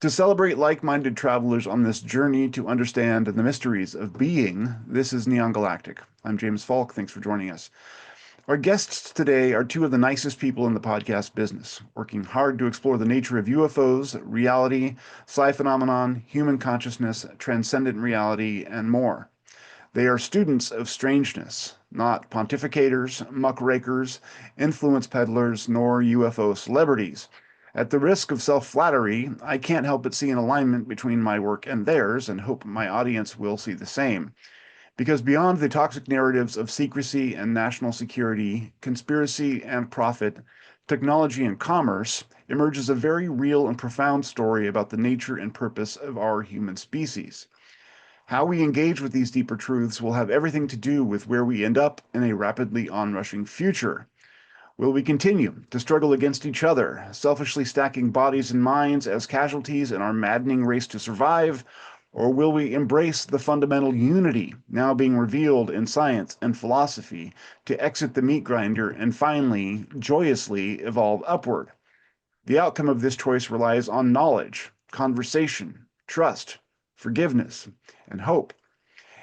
To celebrate like-minded travelers on this journey to understand the mysteries of being, this is Neon Galactic. I'm James Falk. Thanks for joining us. Our guests today are two of the nicest people in the podcast business, working hard to explore the nature of UFOs, reality, psi phenomenon, human consciousness, transcendent reality, and more. They are students of strangeness, not pontificators, muckrakers, influence peddlers, nor UFO celebrities. At the risk of self-flattery, I can't help but see an alignment between my work and theirs and hope my audience will see the same. Because beyond the toxic narratives of secrecy and national security, conspiracy and profit, technology and commerce, emerges a very real and profound story about the nature and purpose of our human species. How we engage with these deeper truths will have everything to do with where we end up in a rapidly onrushing future. Will we continue to struggle against each other, selfishly stacking bodies and minds as casualties in our maddening race to survive? Or will we embrace the fundamental unity now being revealed in science and philosophy to exit the meat grinder and finally, joyously evolve upward? The outcome of this choice relies on knowledge, conversation, trust, forgiveness, and hope.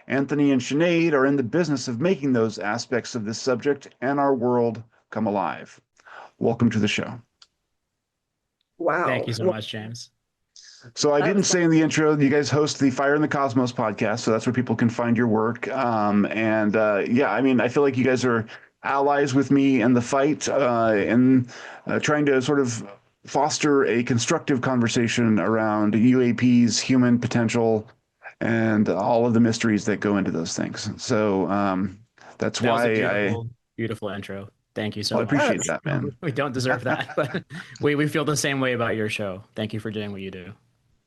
Anthony and Sinead are in the business of making those aspects of this subject and our world come alive. Welcome to the show. Thank Wow. you so much, James. So I That didn't was say in the intro, you guys host the Fire in the Cosmos podcast, so that's where people can find your work. Yeah, I mean, I feel like you guys are allies with me in the fight and trying to sort of foster a constructive conversation around UAPs, human potential, and all of the mysteries that go into those things. So that's That was a why beautiful intro. Thank you well, so I much. appreciate yes. that, man. We don't deserve that, but we feel the same way about your show. Thank you for doing what you do.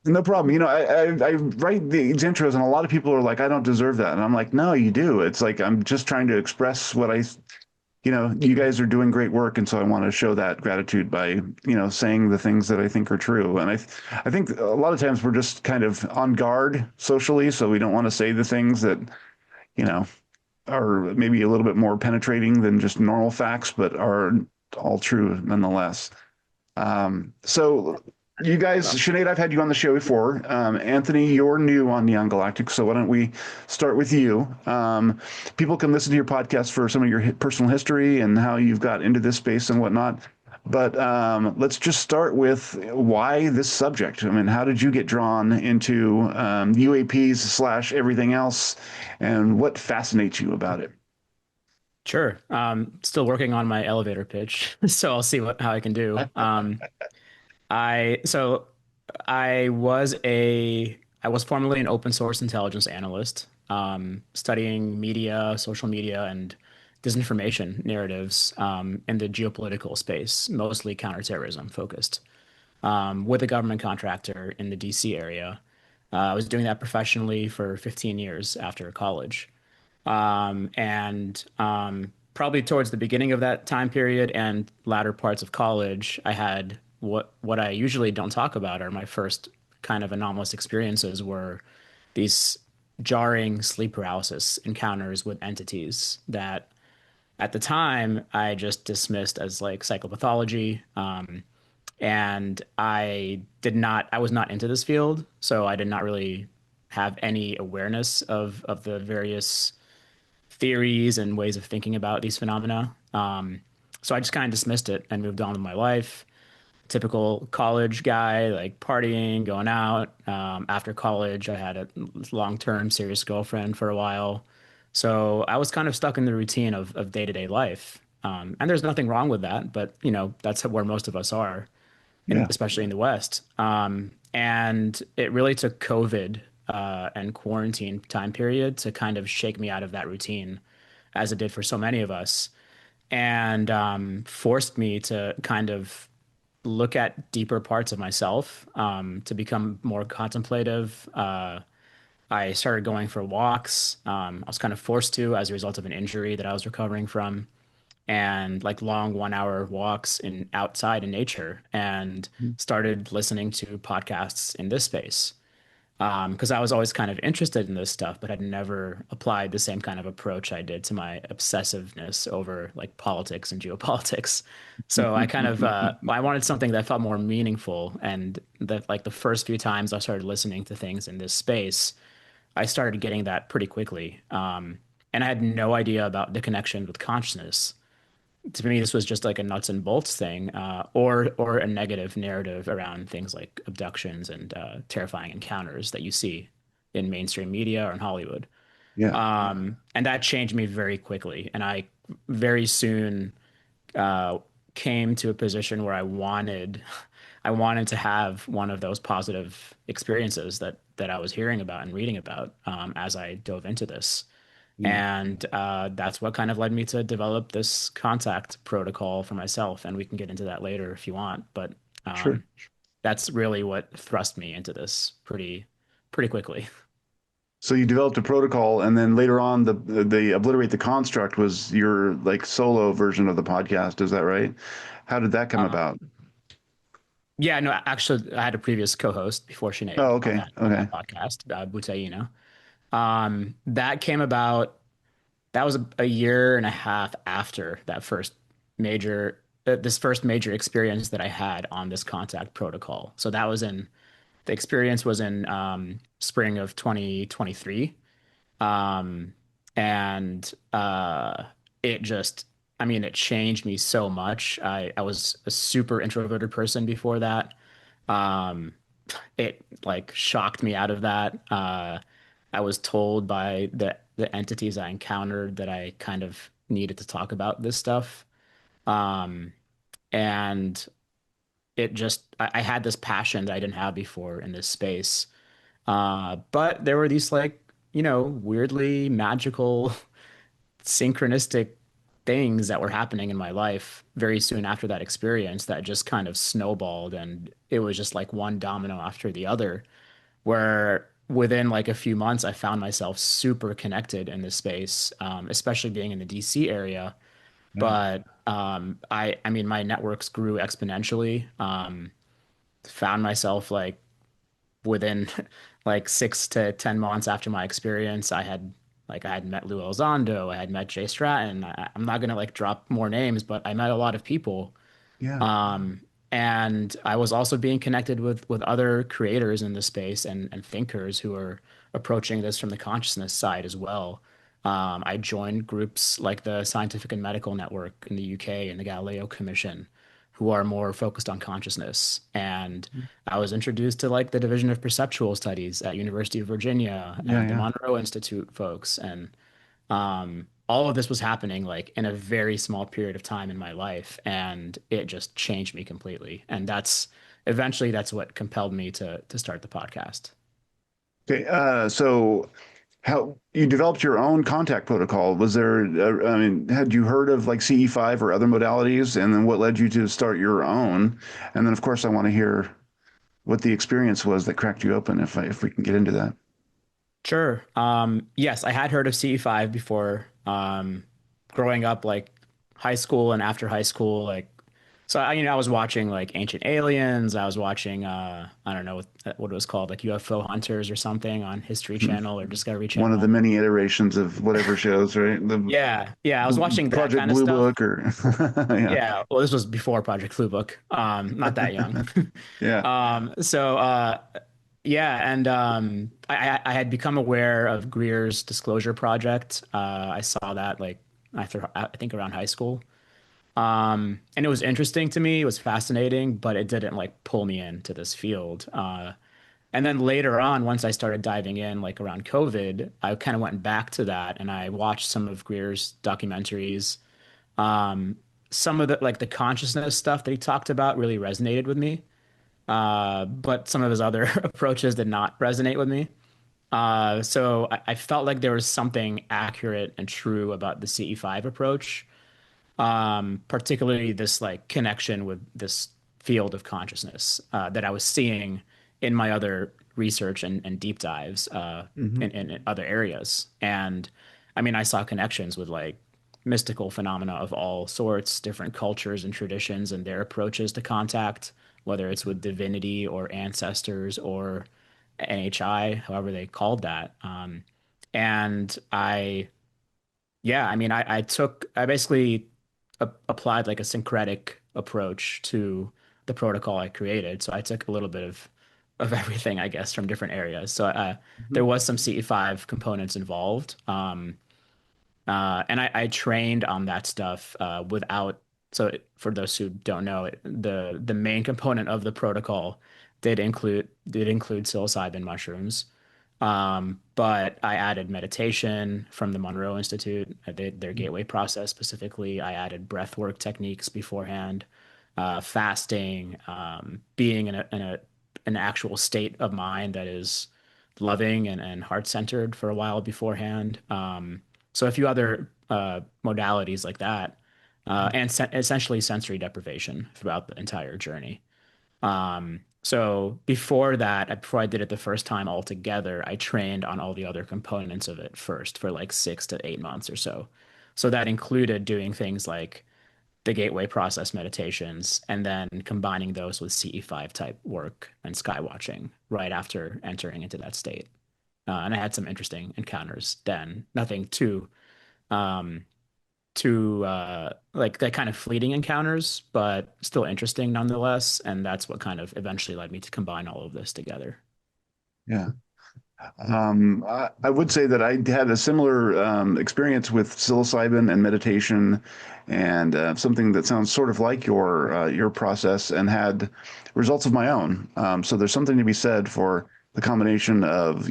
No problem. You know, I write these intros, and a lot of people are like, "I don't deserve that," and I'm like, "No, you do." It's like I'm just trying to express what you guys are doing great work, and so I want to show that gratitude by, saying the things that I think are true. And I think a lot of times we're just kind of on guard socially, so we don't want to say the things that, you know, are maybe a little bit more penetrating than just normal facts, but are all true nonetheless. So you guys, Well, Sinead, I've had you on the show before. Anthony, you're new on Neon Galactic, so why don't we start with you? People can listen to your podcast for some of your personal history and how you've got into this space and whatnot. But let's just start with why this subject. I mean, how did you get drawn into UAPs slash everything else, and what fascinates you about it? Sure. Still working on my elevator pitch, so I'll see how I can do. I so I was formerly an open source intelligence analyst, studying media, social media, and disinformation narratives in the geopolitical space, mostly counterterrorism focused, with a government contractor in the DC area. I was doing that professionally for 15 years after college. Probably towards the beginning of that time period and latter parts of college, I had what I usually don't talk about are my first kind of anomalous experiences were these jarring sleep paralysis encounters with entities that at the time I just dismissed as like psychopathology. And I was not into this field, so I did not really have any awareness of the various theories and ways of thinking about these phenomena. So I just kind of dismissed it and moved on with my life. Typical college guy, like partying, going out. After college, I had a long-term serious girlfriend for a while. So I was kind of stuck in the routine of day-to-day life. And there's nothing wrong with that, but that's where most of us are, Yeah. especially in the West. And it really took COVID and quarantine time period to kind of shake me out of that routine, as it did for so many of us, and forced me to kind of look at deeper parts of myself, to become more contemplative. I started going for walks. I was kind of forced to as a result of an injury that I was recovering from, and like long 1 hour walks in outside in nature, and started listening to podcasts in this space. Because I was always kind of interested in this stuff, but had never applied the same kind of approach I did to my obsessiveness over like politics and geopolitics. So I kind of I wanted something that felt more meaningful, and that like the first few times I started listening to things in this space, I started getting that pretty quickly. And I had no idea about the connection with consciousness. To me, this was just like a nuts and bolts thing, or a negative narrative around things like abductions and terrifying encounters that you see in mainstream media or in Hollywood. Yeah, And that changed me very quickly, and I very soon uh, came to a position where I wanted to have one of those positive experiences that I was hearing about and reading about as I dove into this. yeah, And that's what kind of led me to develop this contact protocol for myself. And we can get into that later if you want. But sure. um, that's really what thrust me into this pretty quickly. So you developed a protocol, and then later on, the obliterate the construct was your like solo version of the podcast. Is that right? How did that come Uh, about? yeah, no, actually, I had a previous co-host before Sinead Oh, on okay, that okay. podcast, Butayina. That came about. That was a year and a half after that first major, this first major experience that I had on this contact protocol. So that was in the experience was in spring of 2023. Um, and it just, I mean, it changed me so much. I was a super introverted person before that. Um, it like shocked me out of that. I was told by the entities I encountered that I kind of needed to talk about this stuff. Um, and it just I had this passion that I didn't have before in this space. But there were these like, weirdly magical, synchronistic things that were happening in my life very soon after that experience that just kind of snowballed, and it was just like one domino after the other, where within like a few months I found myself super connected in this space, especially being in the DC area. Yeah, But I mean, my networks grew exponentially. Found myself like within like 6 to 10 months after my experience, I had met Lou Elizondo, I had met Jay Stratton. I'm not gonna like drop more names, but I met a lot of people. yeah. Um, and I was also being connected with other creators in the space and thinkers who are approaching this from the consciousness side as well. I joined groups like the Scientific and Medical Network in the UK and the Galileo Commission, who are more focused on consciousness. And I was introduced to like the Division of Perceptual Studies at University of Virginia Yeah, and the yeah. Monroe Institute folks. And all of this was happening like in a very small period of time in my life, and it just changed me completely. And that's what compelled me to start the podcast. Okay, so how you developed your own contact protocol? Was there, I mean, had you heard of like CE5 or other modalities? And then what led you to start your own? And then, of course, I want to hear what the experience was that cracked you open, if we can get into that. Sure. Yes, I had heard of CE5 before. Growing up, like high school and after high school, like so I was watching like Ancient Aliens. I was watching I don't know what it was called, like UFO Hunters or something on History Channel or Discovery One of the Channel. many iterations of whatever shows, right? The Yeah, yeah, I was watching that Project kind of Blue stuff. Book or yeah, Yeah, well, this was before Project Blue Book. Not that young. yeah. So yeah, and I had become aware of Greer's Disclosure Project. I saw that like I think around high school. And it was interesting to me. It was fascinating, but it didn't like pull me into this field. And then later on, once I started diving in, like around COVID, I kind of went back to that and I watched some of Greer's documentaries. Um, some of the consciousness stuff that he talked about really resonated with me, but some of his other approaches did not resonate with me. So I felt like there was something accurate and true about the CE5 approach, particularly this like connection with this field of consciousness that I was seeing in my other research and deep dives Hmm. in other areas. And I mean, I saw connections with like mystical phenomena of all sorts, different cultures and traditions and their approaches to contact, whether it's with divinity or ancestors or NHI, however they called that. And yeah, I mean, I basically applied like a syncretic approach to the protocol I created. So I took a little bit of everything, I guess, from different areas. So there Mhm. was some CE5 components involved. And I trained on that stuff without. So for those who don't know, the main component of the protocol did include psilocybin mushrooms. But I added meditation from the Monroe Institute, their gateway process specifically. I added breath work techniques beforehand, fasting, being in an actual state of mind that is loving and heart-centered for a while beforehand. So a few other modalities like that, and essentially sensory deprivation throughout the entire journey. So before that, before I did it the first time altogether, I trained on all the other components of it first for like 6 to 8 months or so. So that included doing things like the gateway process meditations and then combining those with CE5 type work and sky watching right after entering into that state. And I had some interesting encounters then. Nothing um, too like that kind of fleeting encounters, but still interesting nonetheless. And that's what kind of eventually led me to combine all of this together. Yeah. I would say that I had a similar experience with psilocybin and meditation, and something that sounds sort of like your process, and had results of my own. So there's something to be said for the combination of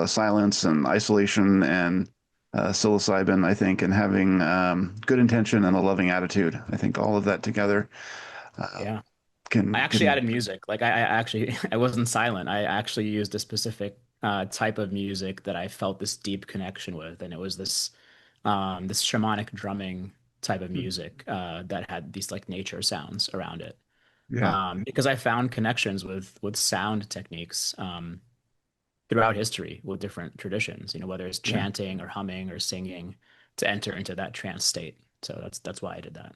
silence and isolation and psilocybin, I think, and having good intention and a loving attitude. I think all of that together uh, Yeah. I actually can added music. Like I actually I wasn't silent. I actually used a specific type of music that I felt this deep connection with, and it was this shamanic drumming type of music that had these like nature sounds around it. yeah, Because I found connections with sound techniques throughout history with different traditions. Whether it's yeah. chanting or humming or singing to enter into that trance state. So that's why I did that.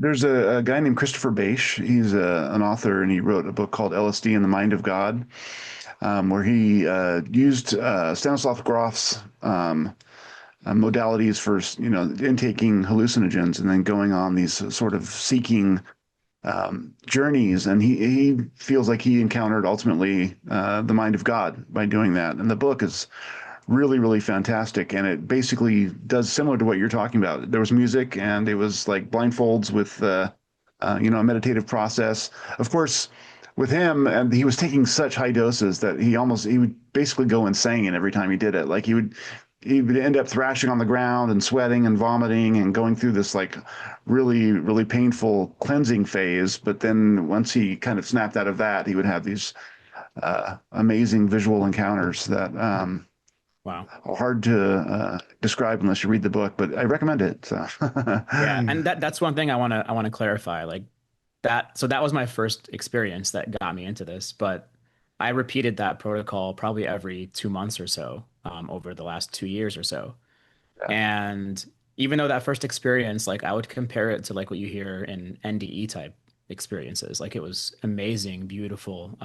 There's a guy named Christopher Bache. He's an author, and he wrote a book called LSD and the Mind of God, where he used Stanislav Grof's modalities for intaking hallucinogens and then going on these sort of seeking journeys. And he feels like he encountered ultimately the mind of God by doing that. And the book is really, really fantastic. And it basically does similar to what you're talking about. There was music, and it was like blindfolds with, a meditative process. Of course, with him, and he was taking such high doses that he would basically go insane every time he did it. Like he would end up thrashing on the ground and sweating and vomiting and going through this like really, really painful cleansing phase. But then once he kind of snapped out of that, he would have these amazing visual encounters that Wow. hard to describe unless you read the book, but I recommend it. So. Yeah, and that's one thing I want to clarify. Like that, so that was my first experience that got me into this, but I repeated that protocol probably every 2 months or so, over the last 2 years or so. Yeah, And even though that first experience, like I would compare it to like what you hear in NDE type experiences. Like it was amazing, beautiful.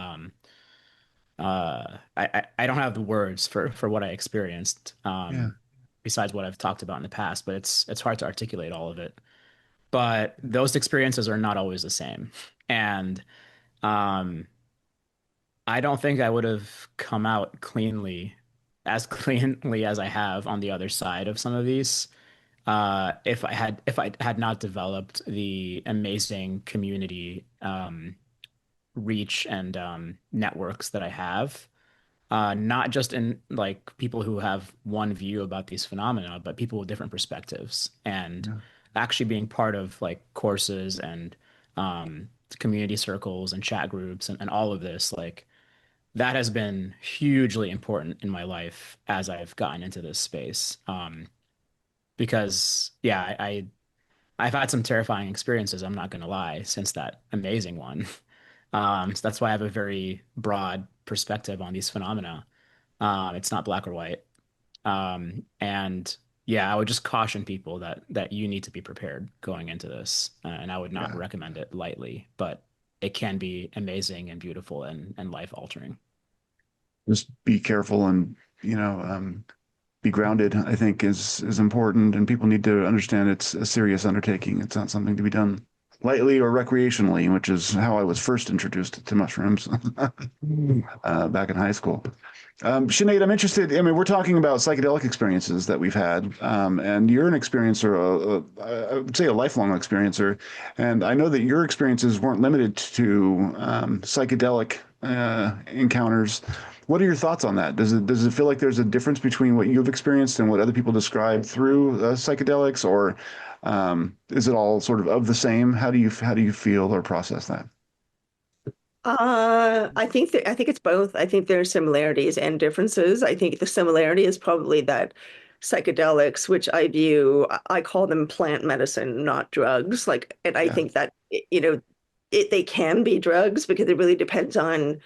I don't have the words for what I experienced, yeah, besides what I've talked about in the past, but it's hard to articulate all of it. But those experiences are not always the same. And um, I don't think I would have come out cleanly, as cleanly as I have on the other side of some of these, if I had not developed the amazing community reach and networks that I have. Not just in like people who have one view about these phenomena, but people with different perspectives, and yeah, actually being part of like courses and community circles and chat groups and all of this, like that has been hugely important in my life as I've gotten into this space. Because yeah, I've had some terrifying experiences, I'm not gonna lie, since that amazing one. So that's why I have a very broad perspective on these phenomena. It's not black or white. And yeah, I would just caution people that you need to be prepared going into this, and I would not yeah. recommend it lightly, but it can be amazing and beautiful and life altering. just be careful and, be grounded, I think is important, and people need to understand it's a serious undertaking. It's not something to be done lightly or recreationally, which is how I was first introduced to mushrooms back in high school. Sinead, I'm interested. I mean, we're talking about psychedelic experiences that we've had, and you're an experiencer, I would say a lifelong experiencer. And I know that your experiences weren't limited to psychedelic encounters. What are your thoughts on that? Does it feel like there's a difference between what you've experienced and what other people describe through psychedelics, or is it all sort of the same? How do you feel or process that? I think it's both. I think there are similarities and differences. I think the similarity is probably that psychedelics, which I call them plant medicine, not drugs. Like, and I Yeah. think that, they can be drugs because it really depends on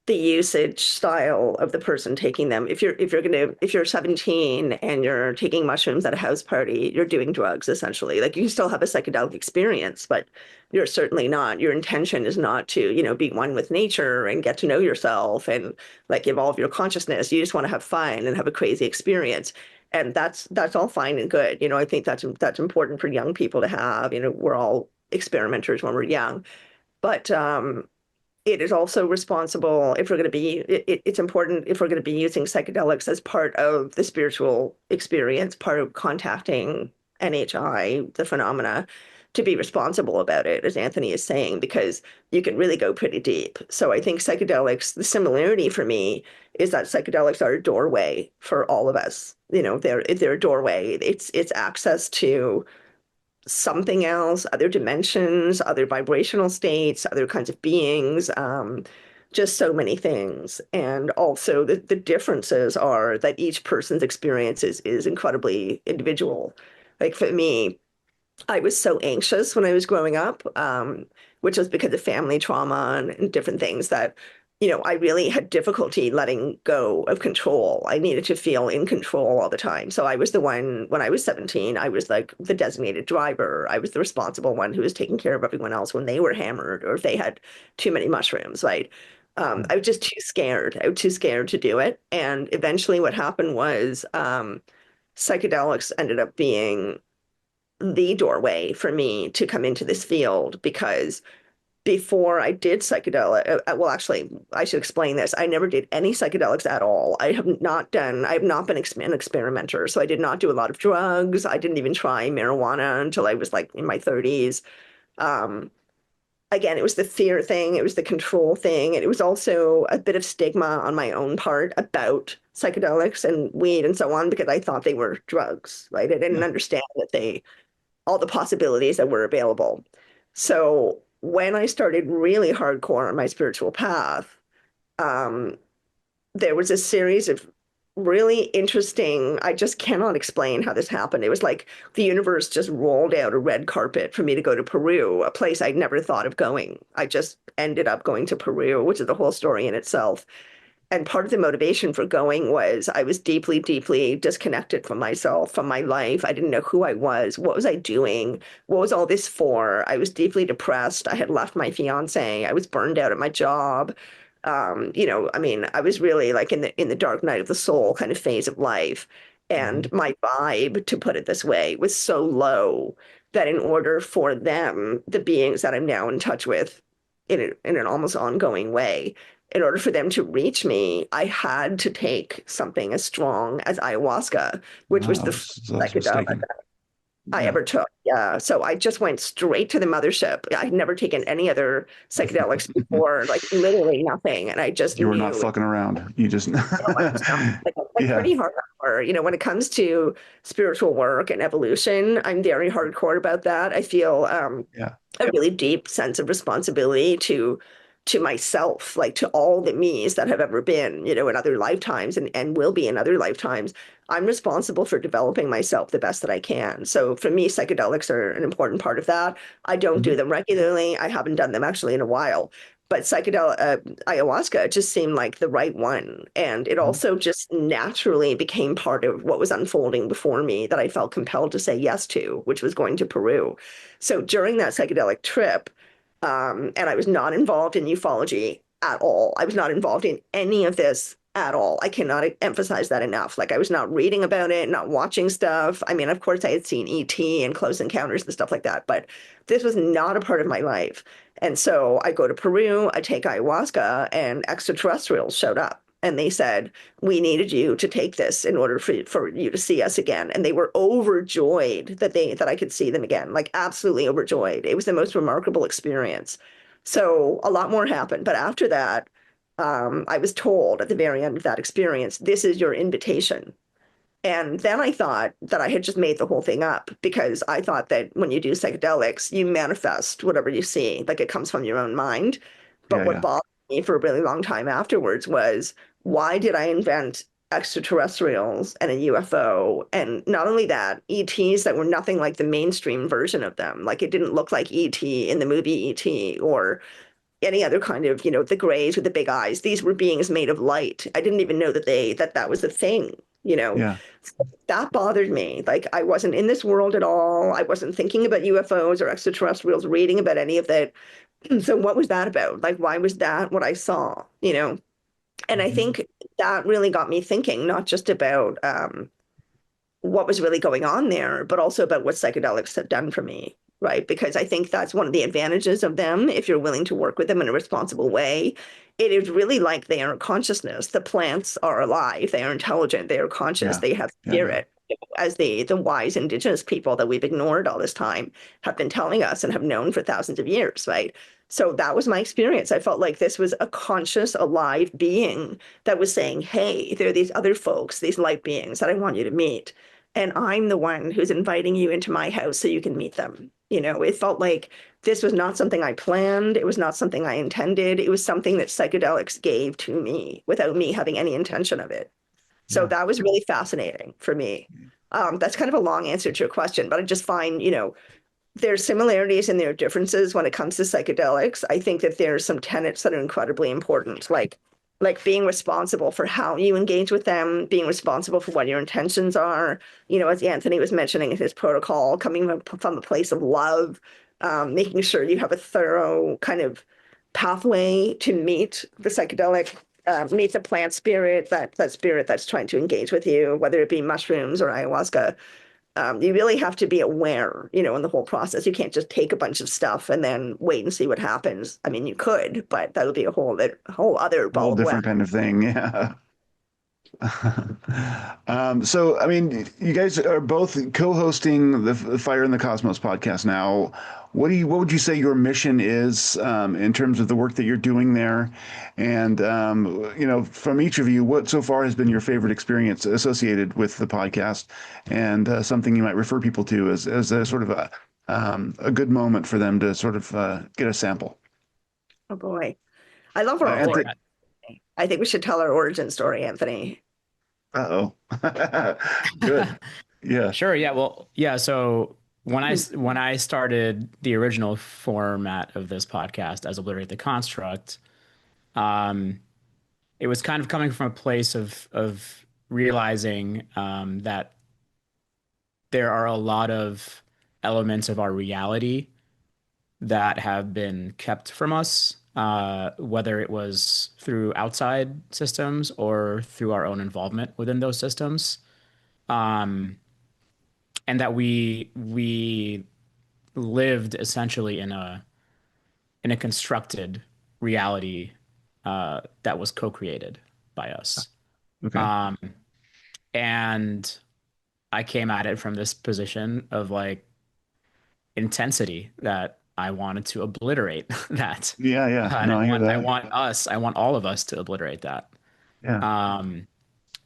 the usage style of the person taking them. If you're 17 and you're taking mushrooms at a house party, you're doing drugs essentially. Like you still have a psychedelic experience, but you're certainly not. Your intention is not to, be one with nature and get to know yourself and like evolve your consciousness. You just want to have fun and have a crazy experience. And that's all fine and good. I think that's important for young people to have. We're all experimenters when we're young. But it is also responsible if we're going to be it's important if we're going to be using psychedelics as part of the spiritual experience, part of contacting NHI, the phenomena, to be responsible about it, as Anthony is saying, because you can really go pretty deep. So I think psychedelics, the similarity for me is that psychedelics are a doorway for all of us. They're a doorway. It's access to something else, other dimensions, other vibrational states, other kinds of beings, just so many things. And also the differences are that each person's experience is incredibly individual. Like for me, I was so anxious when I was growing up, which was because of family trauma and different things that, I really had difficulty letting go of control. I needed to feel in control all the time. So I was the one, when I was 17, I was like the designated driver. I was the responsible one who was taking care of everyone else when they were hammered or if they had too many mushrooms, right? I was just too scared. I was too scared to do it. And eventually what happened was psychedelics ended up being the doorway for me to come into this field because before I did psychedelic, well, actually, I should explain this. I never did any psychedelics at all. I have not been an experimenter. So I did not do a lot of drugs. I didn't even try marijuana until I was like in my 30s. Um, Again, it was the fear thing, it was the control thing, and it was also a bit of stigma on my own part about psychedelics and weed and so on because I thought they were drugs, right? I didn't Yeah. understand that all the possibilities that were available. So when I started really hardcore on my spiritual path, um, there was a series of really interesting, I just cannot explain how this happened. It was like the universe just rolled out a red carpet for me to go to Peru, a place I'd never thought of going. I just ended up going to Peru, which is a whole story in itself. And part of the motivation for going was I was deeply, deeply disconnected from myself, from my life. I didn't know who I was. What was I doing? What was all this for? I was deeply depressed. I had left my fiance. I was burned out at my job. I mean, I was really like in the dark night of the soul kind of phase of life. Mhm. And my vibe, to put it this way, was so low that in order for them, the beings that I'm now in touch with in an almost ongoing way, in order for them to reach me, I had to take something as strong as ayahuasca, which was I the first was psychedelic mistaken. I Yeah. ever took. Yeah. So I just went straight to the mothership. I'd never taken any other psychedelics before, like literally nothing. And I just You were not knew fucking around. You just, I was not like yeah, pretty hardcore. When it comes to spiritual work and evolution, I'm very hardcore about that. I feel yeah. a really deep sense of responsibility to myself, like to all the me's that have ever been, in other lifetimes and will be in other lifetimes. I'm responsible for developing myself the best that I can. So for me, psychedelics are an important part of that. I don't do Mhm. them regularly. I haven't done them actually in a while. But ayahuasca just seemed like the right one. And it Mhm. also just naturally became part of what was unfolding before me that I felt compelled to say yes to, which was going to Peru. So during that psychedelic trip, and I was not involved in ufology at all. I was not involved in any of this at all. I cannot emphasize that enough. Like I was not reading about it, not watching stuff. I mean, of course, I had seen ET and Close Encounters and stuff like that, but this was not a part of my life. And so I go to Peru, I take ayahuasca, and extraterrestrials showed up. And they said, we needed you to take this in order for you to see us again. And they were overjoyed that I could see them again, like absolutely overjoyed. It was the most remarkable experience. So a lot more happened. But after that, I was told at the very end of that experience, this is your invitation. And then I thought that I had just made the whole thing up because I thought that when you do psychedelics, you manifest whatever you see, like it comes from your own mind. But Yeah, what yeah, bothered me for a really long time afterwards was why did I invent extraterrestrials and a UFO? And not only that, ETs that were nothing like the mainstream version of them. Like it didn't look like ET in the movie ET or any other kind of, the grays with the big eyes. These were beings made of light. I didn't even know that was a thing, you know. yeah, That bothered me. Like I wasn't in this world at all. I wasn't thinking about UFOs or extraterrestrials, reading about any of that. So what was that about? Like why was that what I saw, you know? And I hmm, think that really got me thinking, not just about what was really going on there, but also about what psychedelics have done for me, right? Because I think that's one of the advantages of them. If you're willing to work with them in a responsible way, it is really like they are consciousness. The plants are alive, they are intelligent, they are conscious, yeah, they have yeah, yeah, spirit. As the wise indigenous people that we've ignored all this time have been telling us and have known for thousands of years, right? So that was my experience. I felt like this was a conscious, alive being that was saying, hey, there are these other folks, these light beings that I want you to meet. And I'm the one who's inviting you into my house so you can meet them. It felt like this was not something I planned. It was not something I intended. It was something that psychedelics gave to me without me having any intention of it. So yeah, that was really fascinating for me. That's kind of a long answer to your question, but I just find, there's similarities and there are differences when it comes to psychedelics. I think that there's some tenets that are incredibly important, like being responsible for how you engage with them, being responsible for what your intentions are. As Anthony was mentioning in his protocol, coming from a place of love, making sure you have a thorough kind of pathway to meet the psychedelic, meet the plant spirit, that spirit that's trying to engage with you, whether it be mushrooms or ayahuasca. You really have to be aware, in the whole process. You can't just take a bunch of stuff and then wait and see what happens. I mean, you could, but that would be a whole other a whole ball of wax. different kind of thing. Yeah. So, I mean, you guys are both co-hosting the Fire in the Cosmos podcast now. What would you say your mission is in terms of the work that you're doing there? And from each of you, what so far has been your favorite experience associated with the podcast, and something you might refer people to as a sort of a good moment for them to sort of get a sample. Oh boy. I love our And Sure. origin. I think we should tell our origin story, Anthony. uh-oh, good, yeah, Sure. Yeah. Well, yeah. So when I started the original format of this podcast as Obliterate the Construct, um, it was kind of coming from a place of realizing that there are a lot of elements of our reality that have been kept from us, whether it was through outside systems or through our own involvement within those systems, and that we lived essentially in a constructed reality that was co-created by us. okay, Um, and I came at it from this position of like intensity that I wanted to obliterate that. yeah, yeah. And No, I hear that. I want all of us to obliterate that. Yeah. Um,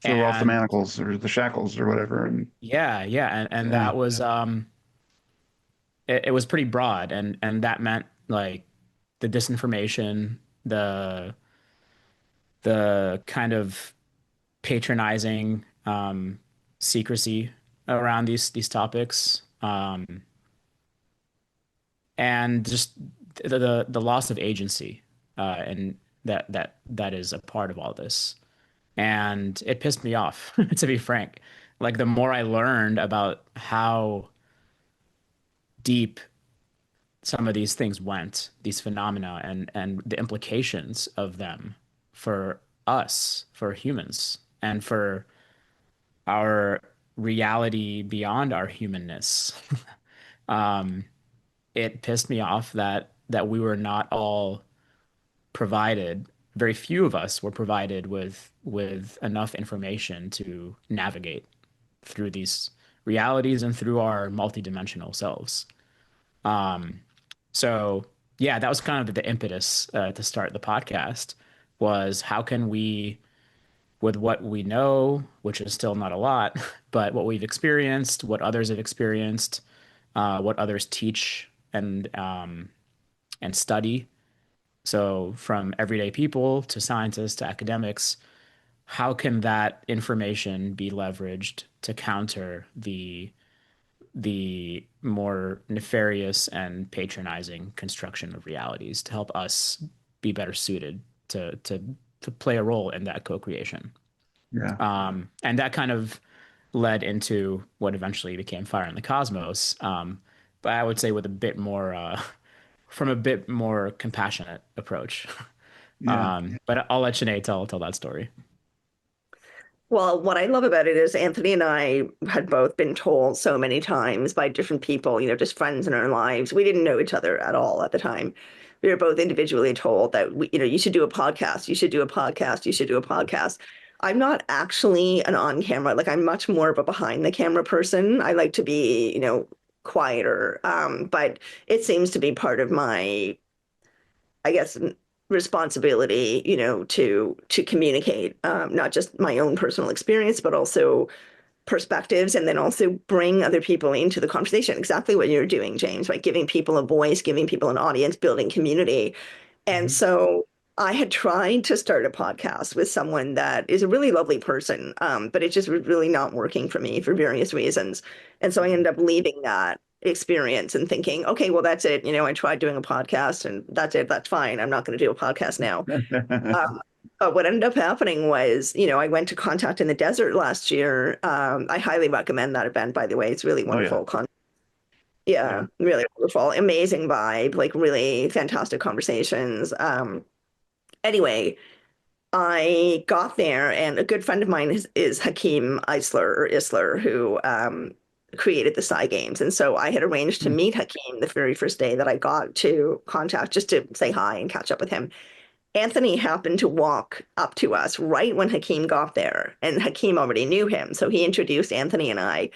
Throw off the and manacles or the shackles or whatever. And yeah, yeah, and yeah, that was it was pretty broad, and that meant like the disinformation, the the kind of patronizing secrecy around these topics, and just the loss of agency, and that is a part of all this. And it pissed me off, to be frank. Like the more I learned about how deep some of these things went, these phenomena and the implications of them for us, for humans, and for our reality beyond our humanness. It pissed me off that we were not all provided, very few of us were provided with enough information to navigate through these realities and through our multidimensional selves. So yeah, that was kind of the impetus to start the podcast was how can we, with what we know, which is still not a lot, but what we've experienced, what others have experienced, what others teach and study. So from everyday people to scientists to academics, how can that information be leveraged to counter the more nefarious and patronizing construction of realities to help us be better suited to play a role in that co-creation. Yeah. And that kind of led into what eventually became Fire in the Cosmos. But I would say with a bit more from a bit more compassionate approach. Yeah. But I'll let Sinead tell that story. Well, what I love about it is Anthony and I had both been told so many times by different people, just friends in our lives. We didn't know each other at all at the time. We were both individually told that you should do a podcast, you should do a podcast, you should do a podcast. I'm not actually an on-camera, like I'm much more of a behind the camera person. I like to be, quieter. But it seems to be part of my, I guess, responsibility, to communicate, not just my own personal experience, but also perspectives, and then also bring other people into the conversation. Exactly what you're doing, James, right? Giving people a voice, giving people an audience, building community. And Mhm. so I had tried to start a podcast with someone that is a really lovely person, but it just was really not working for me for various reasons. And so I ended up leaving that experience and thinking, okay, well, that's it. I tried doing a podcast and that's it. That's fine. I'm not going to do a podcast now. But what ended up happening was, I went to Contact in the Desert last year. I highly recommend that event, by the way. It's really Oh yeah. wonderful. Yeah. Yeah, really wonderful. Amazing vibe, like really fantastic conversations. Anyway, I got there, and a good friend of mine is Hakeem Isler, who created the Psy Games. And so I had arranged to Hmm. meet Hakeem the very first day that I got to Contact, just to say hi and catch up with him. Anthony happened to walk up to us right when Hakeem got there, and Hakeem already knew him. So he introduced Anthony and I.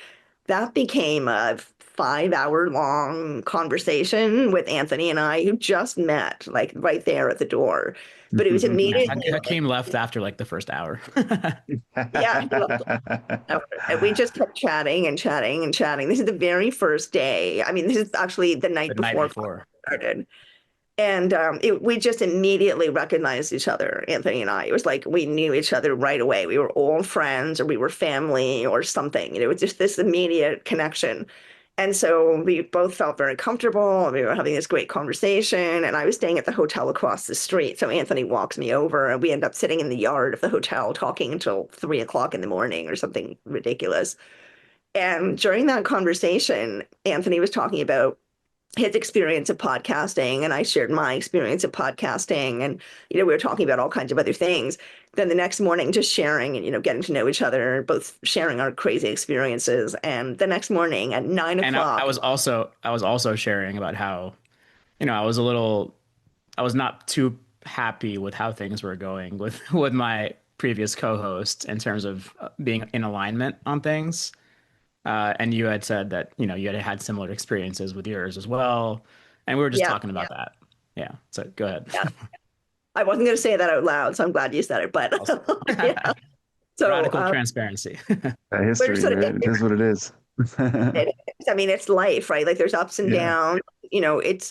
That became a 5 hour long conversation with Anthony and I, who just met, like right there at the door. But it was Yeah, immediately like, Hakeem left after like the first hour. yeah, he loved it. And we just kept chatting and chatting and chatting. This is the very first day. I mean, this is actually the The night night before before. started. And we just immediately recognized each other, Anthony and I. It was like we knew each other right away. We were old friends or we were family or something. It was just this immediate connection. And so we both felt very comfortable. We were having this great conversation. And I was staying at the hotel across the street. So Anthony walks me over and we end up sitting in the yard of the hotel talking until 3 o'clock in the morning or something ridiculous. And during that conversation, Anthony was talking about his experience of podcasting, and I shared my experience of podcasting, and we were talking about all kinds of other things. Then the next morning, just sharing and getting to know each other, both sharing our crazy experiences. And the next morning at nine And I o'clock, was also sharing about how, I was not too happy with how things were going with with my previous co-host in terms of being in alignment on things. And you had said that, you had had similar experiences with yours as well. And we were just yeah, talking about that. Yeah. So go ahead. yeah, I wasn't going to say that out loud, so I'm glad you said it. But Awesome. yeah, so Radical transparency. we're History, sort of right? It is what it is. I mean, it's life, right? Like there's ups and Yeah. downs.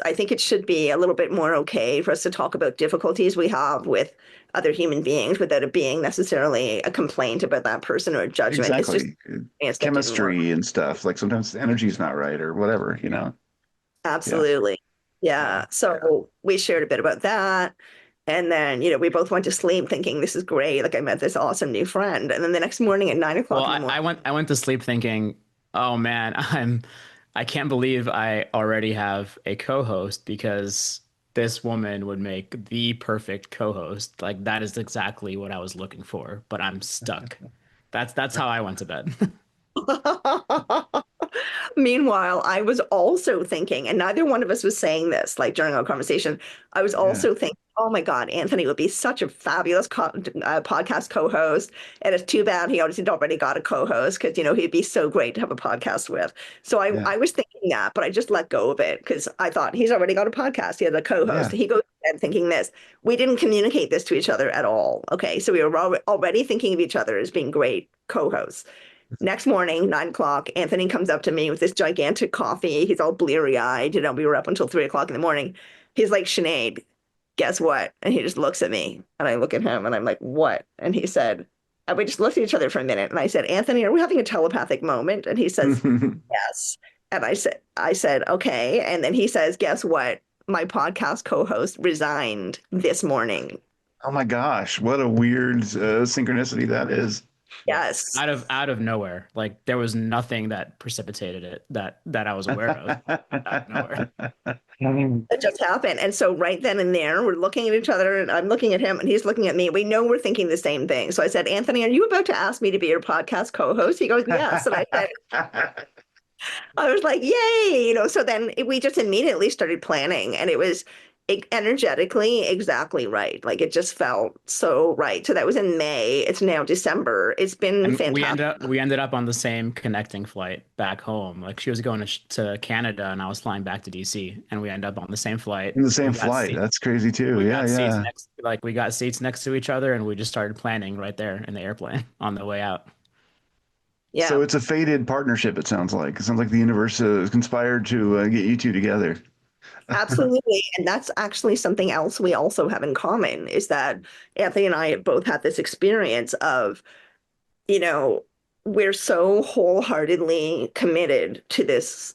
I think it should be a little bit more okay for us to talk about difficulties we have with other human beings without it being necessarily a complaint about that person or a judgment. It's just Exactly. things that didn't work. Chemistry and stuff. Like sometimes the energy's not right or whatever, Yeah. Absolutely. Yeah. Yeah. So we shared a bit about that. And then, we both went to sleep thinking this is great. Like I met this awesome new friend. And then the next morning at nine Well, o'clock in the morning, I went to sleep thinking, oh man, I can't believe I already have a co-host because this woman would make the perfect co-host. Like that is exactly what I was looking for, but I'm stuck. That's how I went to bed. Meanwhile, I was also thinking, and neither one of us was saying this like during our conversation. I was Yeah. also thinking, oh my God, Anthony would be such a fabulous podcast co-host. And it's too bad he already got a co-host because, he'd be so great to have a podcast with. So Yeah. I was thinking that, but I just let go of it because I thought he's already got a podcast. He has a co-host. Yeah. He goes to bed thinking this. We didn't communicate this to each other at all. Okay. So we were already thinking of each other as being great co-hosts. Next morning, 9 o'clock, Anthony comes up to me with this gigantic coffee. He's all bleary eyed. We were up until 3 o'clock in the morning. He's like, Sinead, guess what? And he just looks at me and I look at him and I'm like, what? And he said, and we just looked at each other for a minute. And I said, Anthony, are we having a telepathic moment? And he says, yes. And I said, okay. And then he says, guess what? My podcast co-host resigned this morning. Oh my gosh, what a weird synchronicity that is. Yeah. Yes. Out of nowhere. Like there was nothing that precipitated it that I was aware of. Out of nowhere. It just happened. And so right then and there, we're looking at each other and I'm looking at him and he's looking at me. We know we're thinking the same thing. So I said, Anthony, are you about to ask me to be your podcast co-host? He goes, yes. And I was like, yay, so then we just immediately started planning and it was energetically exactly right. Like it just felt so right. So that was in May. It's now December. It's been And fantastic. we ended up on the same connecting flight back home. Like she was going to Canada and I was flying back to DC and we ended up on the same flight. In the same We got flight. That's crazy too. we Yeah, got seats yeah. next we got seats next to each other and we just started planning right there in the airplane on the way out. Yeah. So it's a fated partnership, it sounds like. It sounds like the universe conspired to get you two together. Absolutely. And that's actually something else we also have in common is that Anthony and I have both had this experience of, you know, we're so wholeheartedly committed to this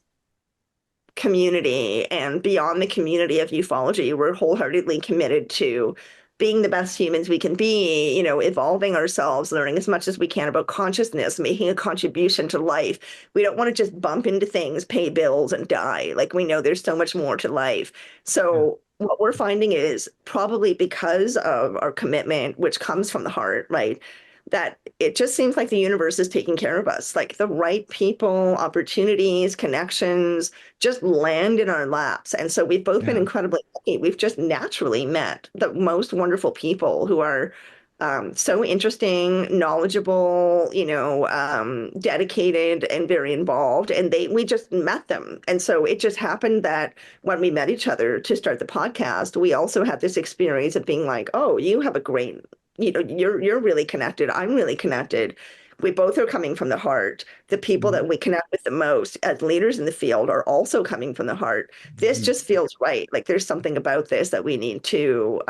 community and beyond the community of ufology, we're wholeheartedly committed to being the best humans we can be, evolving ourselves, learning as much as we can about consciousness, making a contribution to life. We don't want to just bump into things, pay bills, and die. Like we know there's so much more to life. Yeah. So what we're finding is probably because of our commitment, which comes from the heart, right? That it just seems like the universe is taking care of us. Like the right people, opportunities, connections just land in our laps. And so we've both been Yeah. incredibly lucky. We've just naturally met the most wonderful people who are so interesting, knowledgeable, dedicated and very involved. And we just met them. And so it just happened that when we met each other to start the podcast, we also had this experience of being like, oh, you have a great, you're really connected. I'm really connected. We both are coming from the heart. The people Mhm. that we connect with the most as leaders in the field are also coming from the heart. This Mhm. just feels right. Like there's something about this that we need to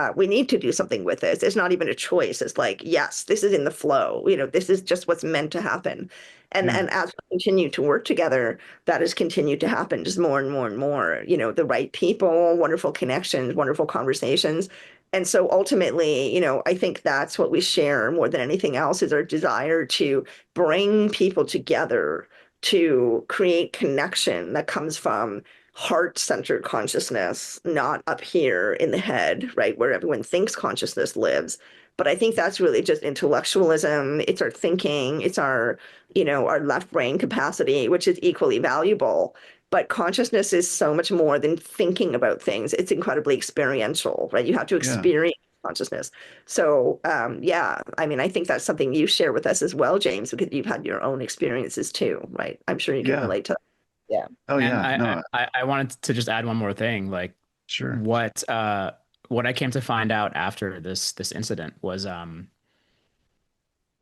do something with this. It's not even a choice. It's like, yes, this is in the flow. This is just what's meant to happen. And Yeah. and as we continue to work together, that has continued to happen just more and more and more. The right people, wonderful connections, wonderful conversations. And so ultimately, I think that's what we share more than anything else is our desire to bring people together to create connection that comes from heart-centered consciousness, not up here in the head, right, where everyone thinks consciousness lives. But I think that's really just intellectualism. It's our thinking, it's our left brain capacity, which is equally valuable. But consciousness is so much more than thinking about things. It's incredibly experiential, right? You have to Yeah. experience consciousness. So, yeah, I mean, I think that's something you share with us as well, James, because you've had your own experiences too, right? I'm sure you can Yeah. relate to that. Yeah. Oh And yeah. I, No, I wanted to just add one more thing. Like sure. what I came to find out after this incident was I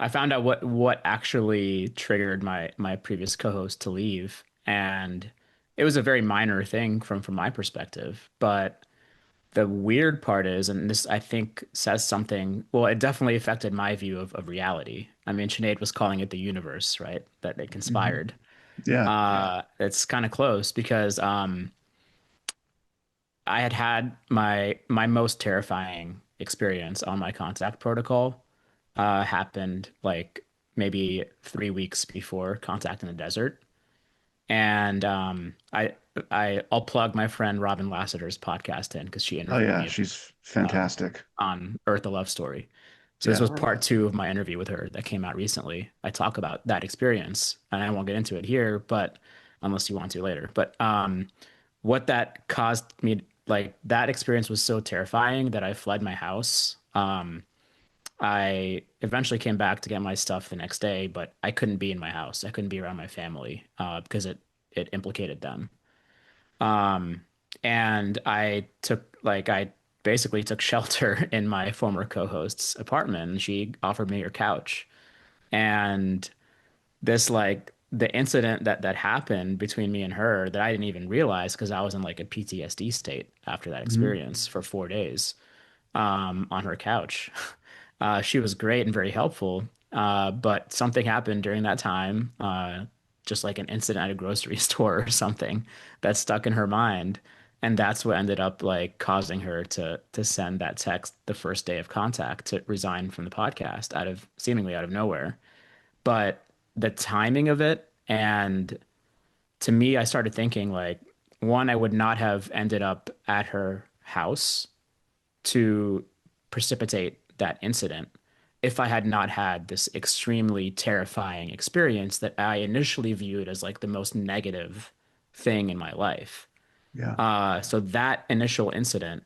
found out what actually triggered my previous co-host to leave, and it was a very minor thing from my perspective. But the weird part is, and this I think says something. Well, it definitely affected my view of reality. I mean, Sinead was calling it the universe, right? That they Hmm. conspired. Yeah. It's kind of close because I had my most terrifying experience on my contact protocol happened like maybe 3 weeks before contact in the desert. And I'll plug my friend Robin Lassiter's podcast in because she Oh interviewed yeah, me she's uh, fantastic. on Earth: A Love Story. So this Yeah. was part two of my interview with her that came out recently. I talk about that experience, and I won't get into it here, but unless you want to later. But what that caused me, like that experience was so terrifying that I fled my house. I eventually came back to get my stuff the next day, but I couldn't be in my house. I couldn't be around my family because it implicated them. Um, and I basically took shelter in my former co-host's apartment. And she offered me her couch, and this like the incident that happened between me and her that I didn't even realize because I was in like a PTSD state after that Mhm. experience for 4 days on her couch. She was great and very helpful, but something happened during that time, just like an incident at a grocery store or something that stuck in her mind, and that's what ended up like causing her to send that text the first day of contact to resign from the podcast out of seemingly out of nowhere. But the timing of it, and to me, I started thinking like, one, I would not have ended up at her house to precipitate that incident if I had not had this extremely terrifying experience that I initially viewed as like the most negative thing in my life. Yeah. So that initial incident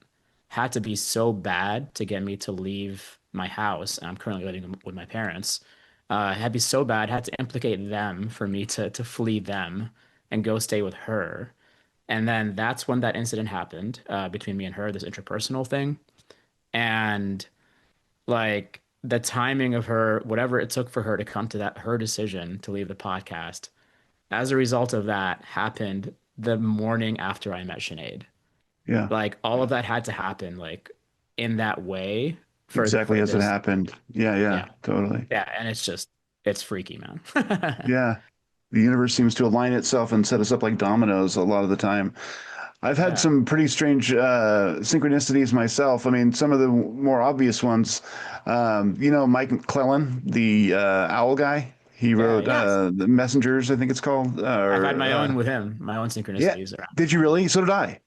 had to be so bad to get me to leave my house. And I'm currently living with my parents. It had to be so bad, had to implicate them for me to flee them and go stay with her. And then that's when that incident happened between me and her, this interpersonal thing. And like the timing of her, whatever it took for her to come to that, her decision to leave the podcast, as a result of that, happened the morning after I met Sinead. Yeah. Like all of that had to happen like in that way Exactly for as it this. happened. Yeah, yeah, Yeah. totally. Yeah. And it's just, it's freaky, man. Yeah. The universe seems to align itself and set us up like dominoes a lot of the time. I've had Yeah. some pretty strange synchronicities myself. I mean, some of the more obvious ones. Mike McClellan, the owl guy. He Yeah. wrote Yeah. The Messengers, I think it's called. I've had my own with him, my own Yeah. synchronicities around Did you time. really? So did I.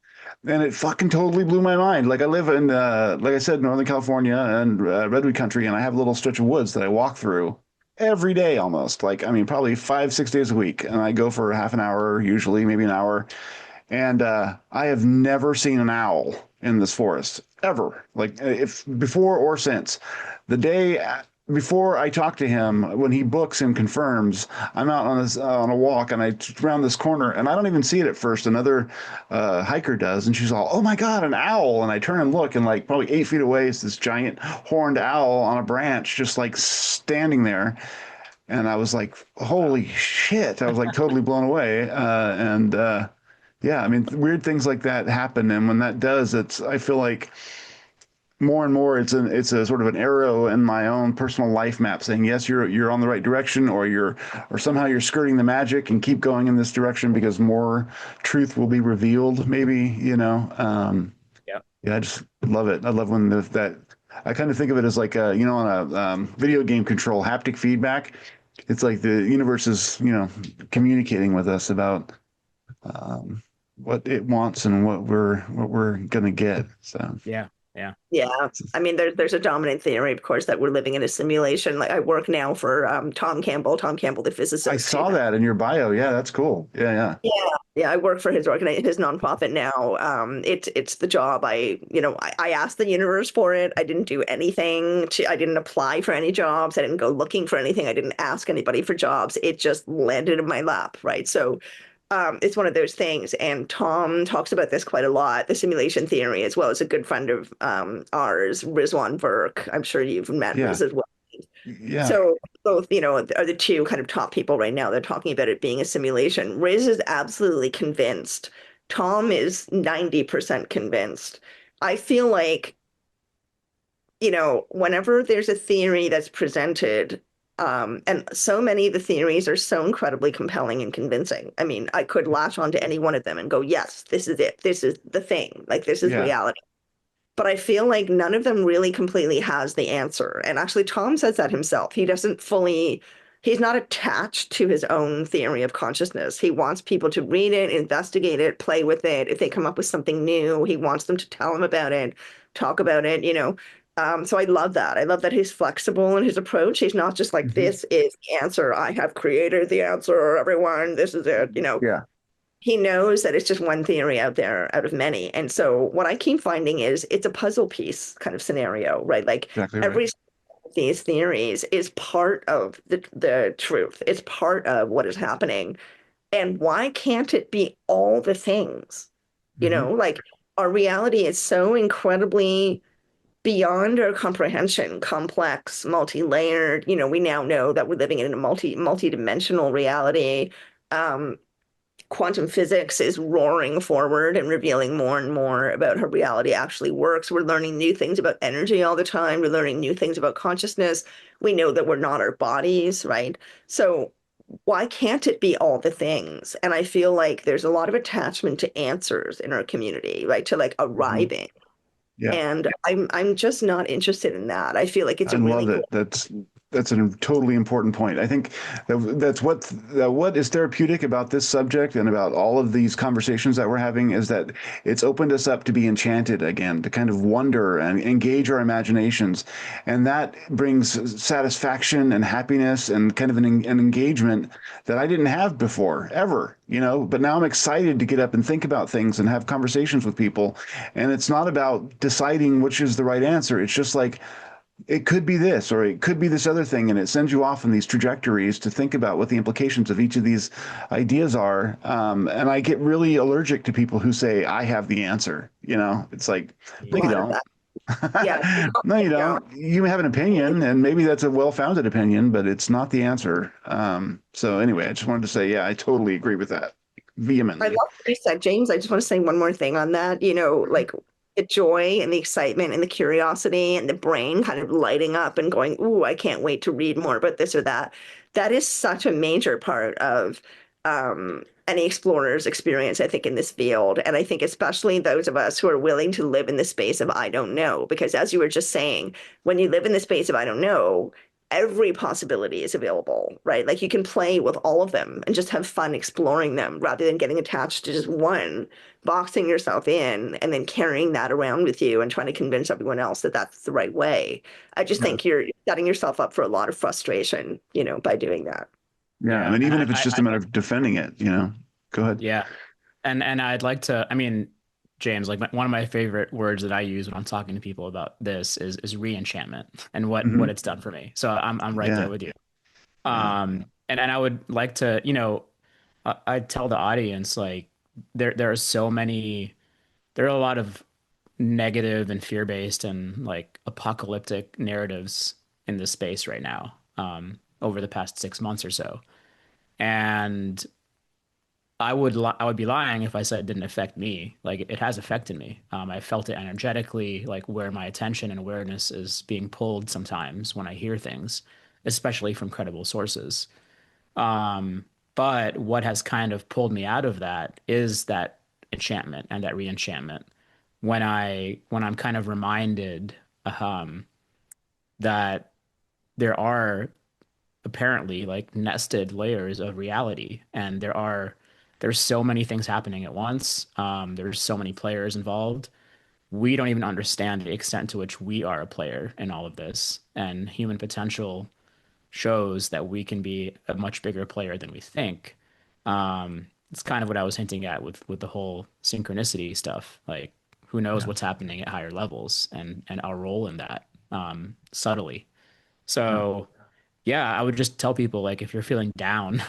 And it fucking totally blew my mind. Like I live in, like I said, Northern California and Redwood Country, and I have a little stretch of woods that I walk through every day almost. Like, I mean, probably 5, 6 days a week. And I go for half an hour, usually, maybe an hour. And I have never seen an owl in this forest ever, like if before or since. The day before I talk to him, when he books and confirms, I'm out on this on a walk, and I round this corner, and I don't even see it at first. Another hiker does, and she's all, "Oh my God, an owl!" And I turn and look, and like probably 8 feet away is this giant horned owl on a branch, just like standing there. And I was like, Wow. holy shit. I was like totally blown away. And yeah, I mean, weird things like that happen. And when that does, I feel like more and more it's a sort of an arrow in my own personal life map saying, yes, you're on the right direction, or somehow you're skirting the magic and keep going in this direction because more truth will be revealed, maybe. Yeah. Yeah, I just love it. I love when that. I kind of think of it as like on a video game control, haptic feedback. It's like the universe is communicating with us about um, what it wants and what we're gonna get. So Yeah. Yeah. Yeah. I mean, there's a dominant theory, of course, that we're living in a simulation. Like I work now for Tom Campbell, the I physicist. saw that in your bio. Yeah, that's cool. Yeah, yeah, Yeah, yeah, I work for his nonprofit now. It's the job. I asked the universe for it. I didn't apply for any jobs. I didn't go looking for anything. I didn't ask anybody for jobs. It just landed in my lap, right? So, it's one of those things. And Tom talks about this quite a lot, the simulation theory, as well as a good friend of ours, Rizwan Burke. I'm sure you've met yeah, Riz as well. yeah, So both, are the two kind of top people right now. They're talking about it being a simulation. Riz is absolutely convinced. Tom is 90% convinced. I feel like, whenever there's a theory that's presented, and so many of the theories are so incredibly compelling and convincing. I mean, I could latch on to any one of them and go, yes, this is it. This is the thing. Like, this is yeah, reality. But I feel like none of them really completely has the answer. And actually, Tom says that himself. He doesn't fully he's not attached to his own theory of consciousness. He wants people to read it, investigate it, play with it. If they come up with something new, he wants them to tell him about it, talk about it, you know. So I love that. I love that he's flexible in his approach. He's not just like, Hmm. this is the answer. I have created the answer, everyone. This is it. You know, Yeah, he knows that it's just one theory out there out of many. And so what I keep finding is it's a puzzle piece kind of scenario, right? Like exactly right. every of these theories is part of the truth. It's part of what is happening. And why can't it be all the things? You Hmm. know, like our reality is so incredibly beyond our comprehension, complex, multi-layered. You know, we now know that we're living in a multi-dimensional reality. Um, Quantum physics is roaring forward and revealing more and more about how reality actually works. We're learning new things about energy all the time. We're learning new things about consciousness. We know that we're not our bodies, right? So why can't it be all the things? And I feel like there's a lot of attachment to answers in our community, right? To like Hmm. arriving. Yeah. And I'm just not interested in that. I feel like it's I a really love cool. it. That's a totally important point. I think that's what is therapeutic about this subject and about all of these conversations that we're having is that it's opened us up to be enchanted again, to kind of wonder and engage our imaginations, and that brings satisfaction and happiness and kind of an engagement that I didn't have before ever. You know, but now I'm excited to get up and think about things and have conversations with people. And it's not about deciding which is the right answer. It's just like it could be this or it could be this other thing, and it sends you off on these trajectories to think about what the implications of each of these ideas are. And I get really allergic to people who say I have the answer. You know, it's like, A no, you lot of don't. that. Yeah, No, you yeah. don't. You have an opinion, and maybe that's a well-founded opinion, but it's not the answer. So anyway, I just wanted to say, yeah, I totally agree with that I love vehemently. what you said, James. I just want to say one more thing on that. You know, Mhm. like the joy and the excitement and the curiosity and the brain kind of lighting up and going, "Ooh, I can't wait to read more about this or that." That is such a major part of any explorer's experience, I think, in this field. And I think especially those of us who are willing to live in the space of I don't know, because as you were just saying, when you live in the space of I don't know, every possibility is available, right? Like you can play with all of them and just have fun exploring them rather than getting attached to just one, boxing yourself in and then carrying that around with you and trying to convince everyone else that that's the right way. I just Yeah, think you're setting yourself up for a lot of frustration, you know, by doing that. yeah. I Yeah, mean, and even if it's just a I'd matter like, of defending it, you know. Go ahead. yeah, and I'd like to. I mean, James, like one of my favorite words that I use when I'm talking to people about this is re-enchantment and what Hmm. it's done for me. So I'm right there Yeah, with you. yeah, And I would like to, you know, I tell the audience like there are so many, there are a lot of negative and fear-based and like apocalyptic narratives in this space right now, over the past 6 months or so. And I would be lying if I said it didn't affect me. Like it has affected me. I felt it energetically, like where my attention and awareness is being pulled sometimes when I hear things, especially from credible sources. Um, but what has kind of pulled me out of that is that enchantment and that re-enchantment. When I'm kind of reminded um, that there are apparently like nested layers of reality, and there's so many things happening at once. There's so many players involved. We don't even understand the extent to which we are a player in all of this, and human potential shows that we can be a much bigger player than we think. It's kind of what I was hinting at with the whole synchronicity stuff. Like, who knows yeah, what's happening at higher levels and our role in that, subtly. yeah. So, yeah, I would just tell people like if you're feeling down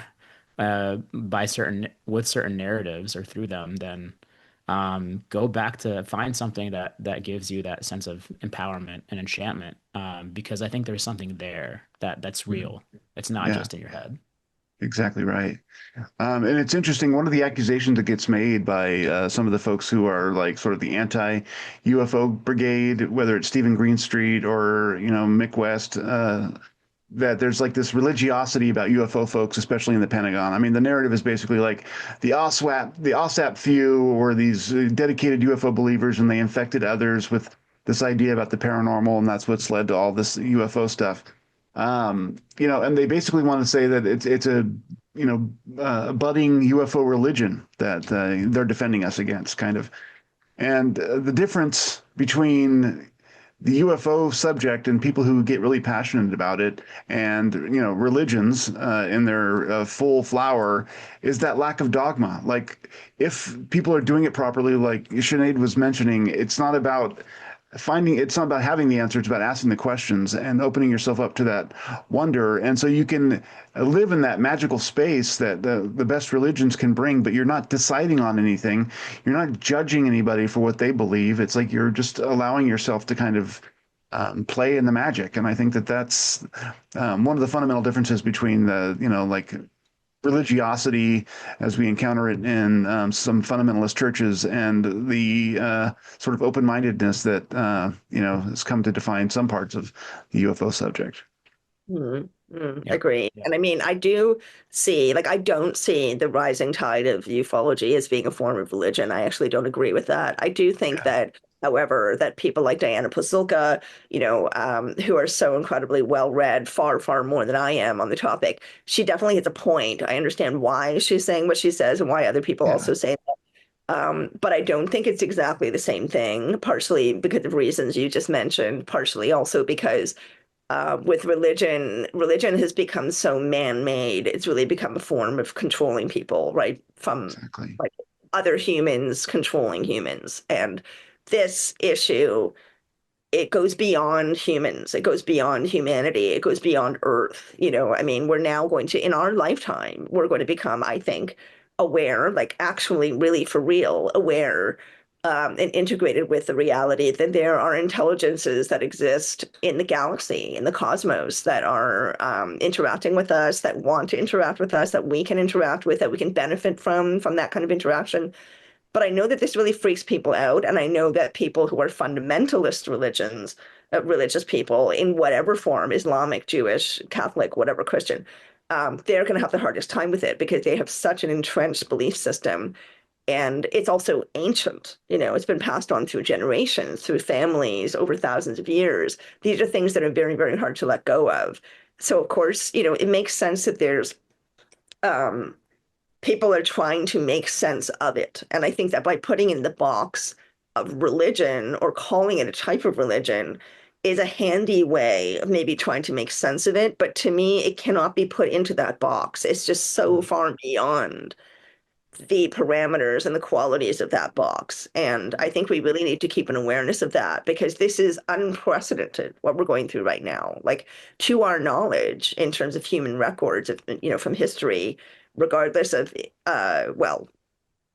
by certain with certain narratives or through them, then go back to find something that gives you that sense of empowerment and enchantment, because I think there's something there that's Mhm. real. It's not Yeah, just in your head. exactly right. And it's interesting. One of the accusations that gets made by some of the folks who are like sort of the anti-UFO brigade, whether it's Stephen Greenstreet or Mick West, that there's like this religiosity about UFO folks, especially in the Pentagon. I mean, the narrative is basically like the OSAP few were these dedicated UFO believers, and they infected others with this idea about the paranormal, and that's what's led to all this UFO stuff. And they basically want to say that it's a a budding UFO religion that they're defending us against, kind of. And the difference between the UFO subject and people who get really passionate about it and religions in their full flower is that lack of dogma. Like if people are doing it properly, like Sinead was mentioning, it's not about having the answer, it's about asking the questions and opening yourself up to that wonder. And so you can live in that magical space that the best religions can bring, but you're not deciding on anything. You're not judging anybody for what they believe. It's like you're just allowing yourself to kind of play in the magic. And I think that that's one of the fundamental differences between like religiosity as we encounter it in some fundamentalist churches and the sort of open-mindedness that has come to define some parts of the UFO subject. Yep. Agree. Yep. And I mean, I do see, like, I don't see the rising tide of ufology as being a form of religion. I actually don't agree with that. I do think Yeah, that, however, that people like Diana Pasulka, who are so incredibly well read, far, far more than I am on the topic, she definitely has a point. I understand why she's saying what she says and why other people yeah, also say that. But I don't think it's exactly the same thing, partially because of reasons you just mentioned, partially also because with religion, religion has become so man-made. It's really become a form of controlling people, right? From exactly. like other humans controlling humans. And this issue, it goes beyond humans. It goes beyond humanity. It goes beyond Earth. I mean, we're now going to, in our lifetime, we're going to become, I think, aware, like actually really for real, aware and integrated with the reality that there are intelligences that exist in the galaxy, in the cosmos, that are interacting with us, that want to interact with us, that we can interact with, that we can benefit from that kind of interaction. But I know that this really freaks people out, and I know that people who are fundamentalist religious people in whatever form, Islamic, Jewish, Catholic, whatever Christian, they're going to have the hardest time with it because they have such an entrenched belief system. And it's also ancient. It's been passed on through generations, through families, over thousands of years. These are things that are very, very hard to let go of. So, of course, it makes sense that there's um, people are trying to make sense of it. And I think that by putting in the box of religion or calling it a type of religion is a handy way of maybe trying to make sense of it. But to me, it cannot be put into that box. It's just so far beyond the parameters and the qualities of that box. And I think we really need to keep an awareness of that because this is unprecedented what we're going through right now. Like to our knowledge, in terms of human records, from history, regardless of, well,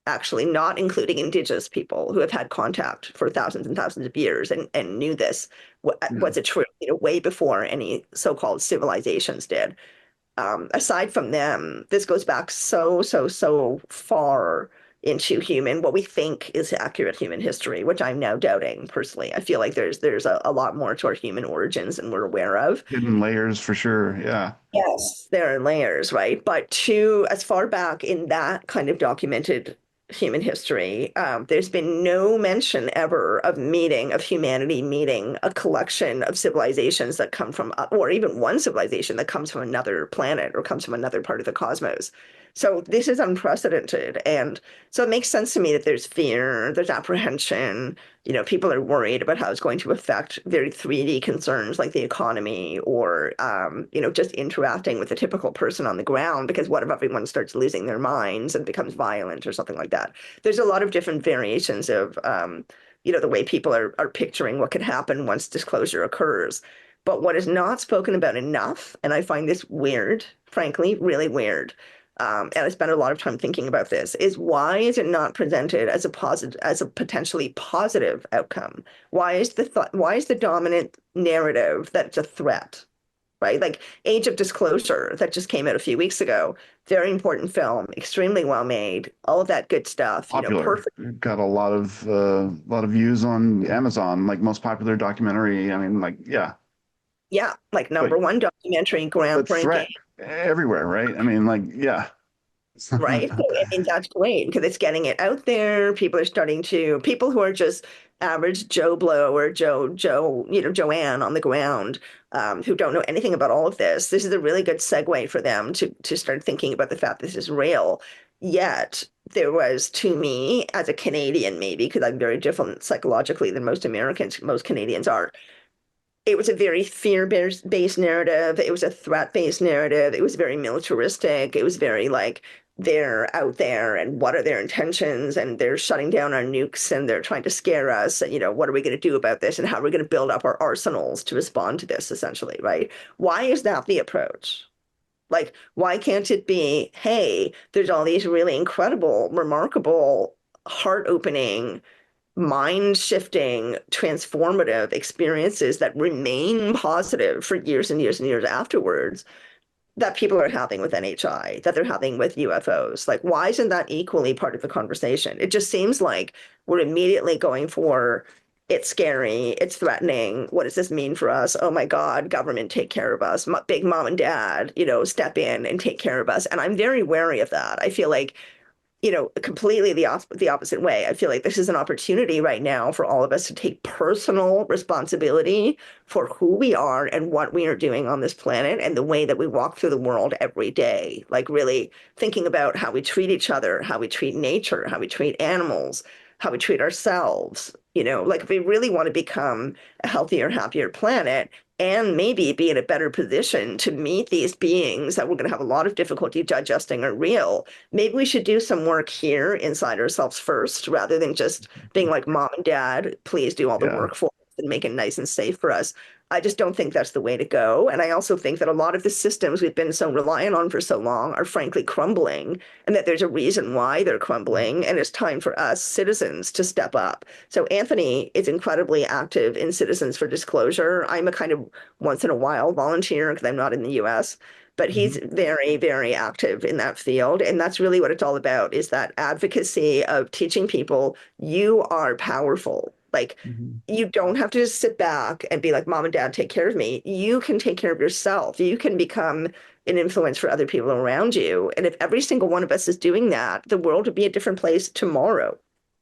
actually not including indigenous people who have had contact for thousands and thousands of years and knew this Yeah. was it true, way before any so-called civilizations did aside from them, this goes back so, so, so far into what we think is accurate human history, which I'm now doubting personally. I feel like there's a lot more to our human origins than we're aware of. Hidden layers for sure. Yeah. Yes, there are layers, right? But as far back in that kind of documented human history, there's been no mention ever of humanity meeting a collection of civilizations that come from, or even one civilization that comes from another planet or comes from another part of the cosmos. So this is unprecedented. And so it makes sense to me that there's fear, there's apprehension, people are worried about how it's going to affect very 3D concerns like the economy or, just interacting with a typical person on the ground, because what if everyone starts losing their minds and becomes violent or something like that? There's a lot of different variations of, the way people are picturing what could happen once disclosure occurs. But what is not spoken about enough, and I find this weird, frankly, really weird, and I spent a lot of time thinking about this, is why is it not presented as a potentially positive outcome? Why is the dominant narrative that it's a threat, right? Like Age of Disclosure that just came out a few weeks ago, very important film, extremely well made, all of that good stuff, Popular. perfect. Got a lot of views on Amazon, like most popular documentary. I mean, like, yeah. Yeah, like But number one documentary, but groundbreaking. threat everywhere, right? I mean, like, yeah. right? So, I mean, that's great because it's getting it out there. People who are just average Joe Blow or Joanne on the ground, who don't know anything about all of this. This is a really good segue for them to start thinking about the fact this is real. Yet there was, to me, as a Canadian, maybe because I'm very different psychologically than most Americans, most Canadians are, it was a very fear-based narrative. It was a threat-based narrative. It was very militaristic. It was very like they're out there and what are their intentions and they're shutting down our nukes and they're trying to scare us. And, what are we going to do about this and how are we going to build up our arsenals to respond to this, essentially, right? Why is that the approach? Like, why can't it be, hey, there's all these really incredible, remarkable, heart-opening, mind-shifting, transformative experiences that remain positive for years and years and years afterwards that people are having with NHI, that they're having with UFOs. Like, why isn't that equally part of the conversation? It just seems like we're immediately going for it's scary, it's threatening. What does this mean for us? Oh my God, government, take care of us. Big mom and dad, step in and take care of us. And I'm very wary of that. I feel like completely the opposite way. I feel like this is an opportunity right now for all of us to take personal responsibility for who we are and what we are doing on this planet and the way that we walk through the world every day. Like really thinking about how we treat each other, how we treat nature, how we treat animals, how we treat ourselves. Like if we really want to become a healthier, happier planet, and maybe be in a better position to meet these beings that we're going to have a lot of difficulty digesting are real, maybe we should do some work here inside ourselves first, rather than just being like, mom and dad, please do all the Yeah. work for us and make it nice and safe for us. I just don't think that's the way to go. And I also think that a lot of the systems we've been so reliant on for so long are frankly crumbling, and that there's a reason why they're crumbling. And it's time for us citizens to step up. So Anthony is incredibly active in Citizens for Disclosure. I'm a kind of once in a while volunteer because I'm not in the US, but he's Mhm. very, very active in that field. And that's really what it's all about, is that advocacy of teaching people you are powerful. Like Mhm. you don't have to just sit back and be like, mom and dad, take care of me. You can take care of yourself. You can become an influence for other people around you. And if every single one of us is doing that, the world would be a different place tomorrow,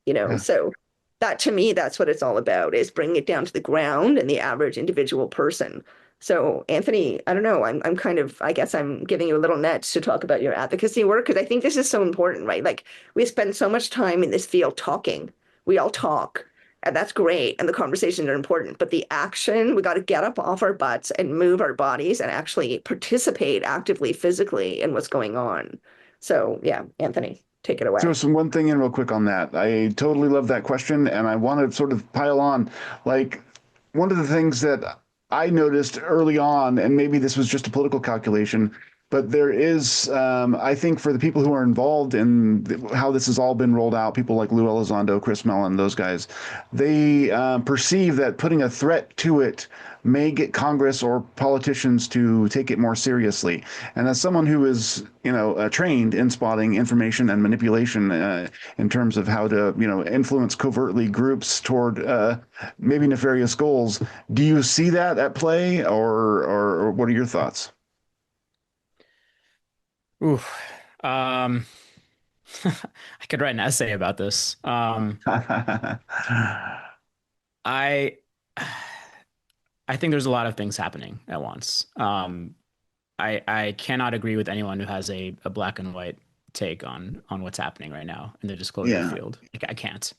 Yeah. So that to me, that's what it's all about, is bringing it down to the ground and the average individual person. So Anthony, I don't know, I'm kind of, I guess I'm giving you a little net to talk about your advocacy work because I think this is so important, right? Like we spend so much time in this field talking. We all talk, and that's great, and the conversations are important, but the action, we got to get up off our butts and move our bodies and actually participate actively, physically in what's going on. So yeah, Anthony, take it Throw away. some one thing in real quick on that. I totally love that question, and I want to sort of pile on. Like, one of the things that I noticed early on, and maybe this was just a political calculation, but there is, I think, for the people who are involved in how this has all been rolled out, people like Lou Elizondo, Chris Mellon, those guys, they perceive that putting a threat to it may get Congress or politicians to take it more seriously. And as someone who is, trained in spotting information and manipulation in terms of how to, influence covertly groups toward maybe nefarious goals, do you see that at play, or what are your thoughts? Ooh, um, I could write an essay about this. I I think there's a lot of things happening at once. I cannot agree with anyone who has a black and white take on what's happening right now in the disclosure Yeah, field. Like, I can't.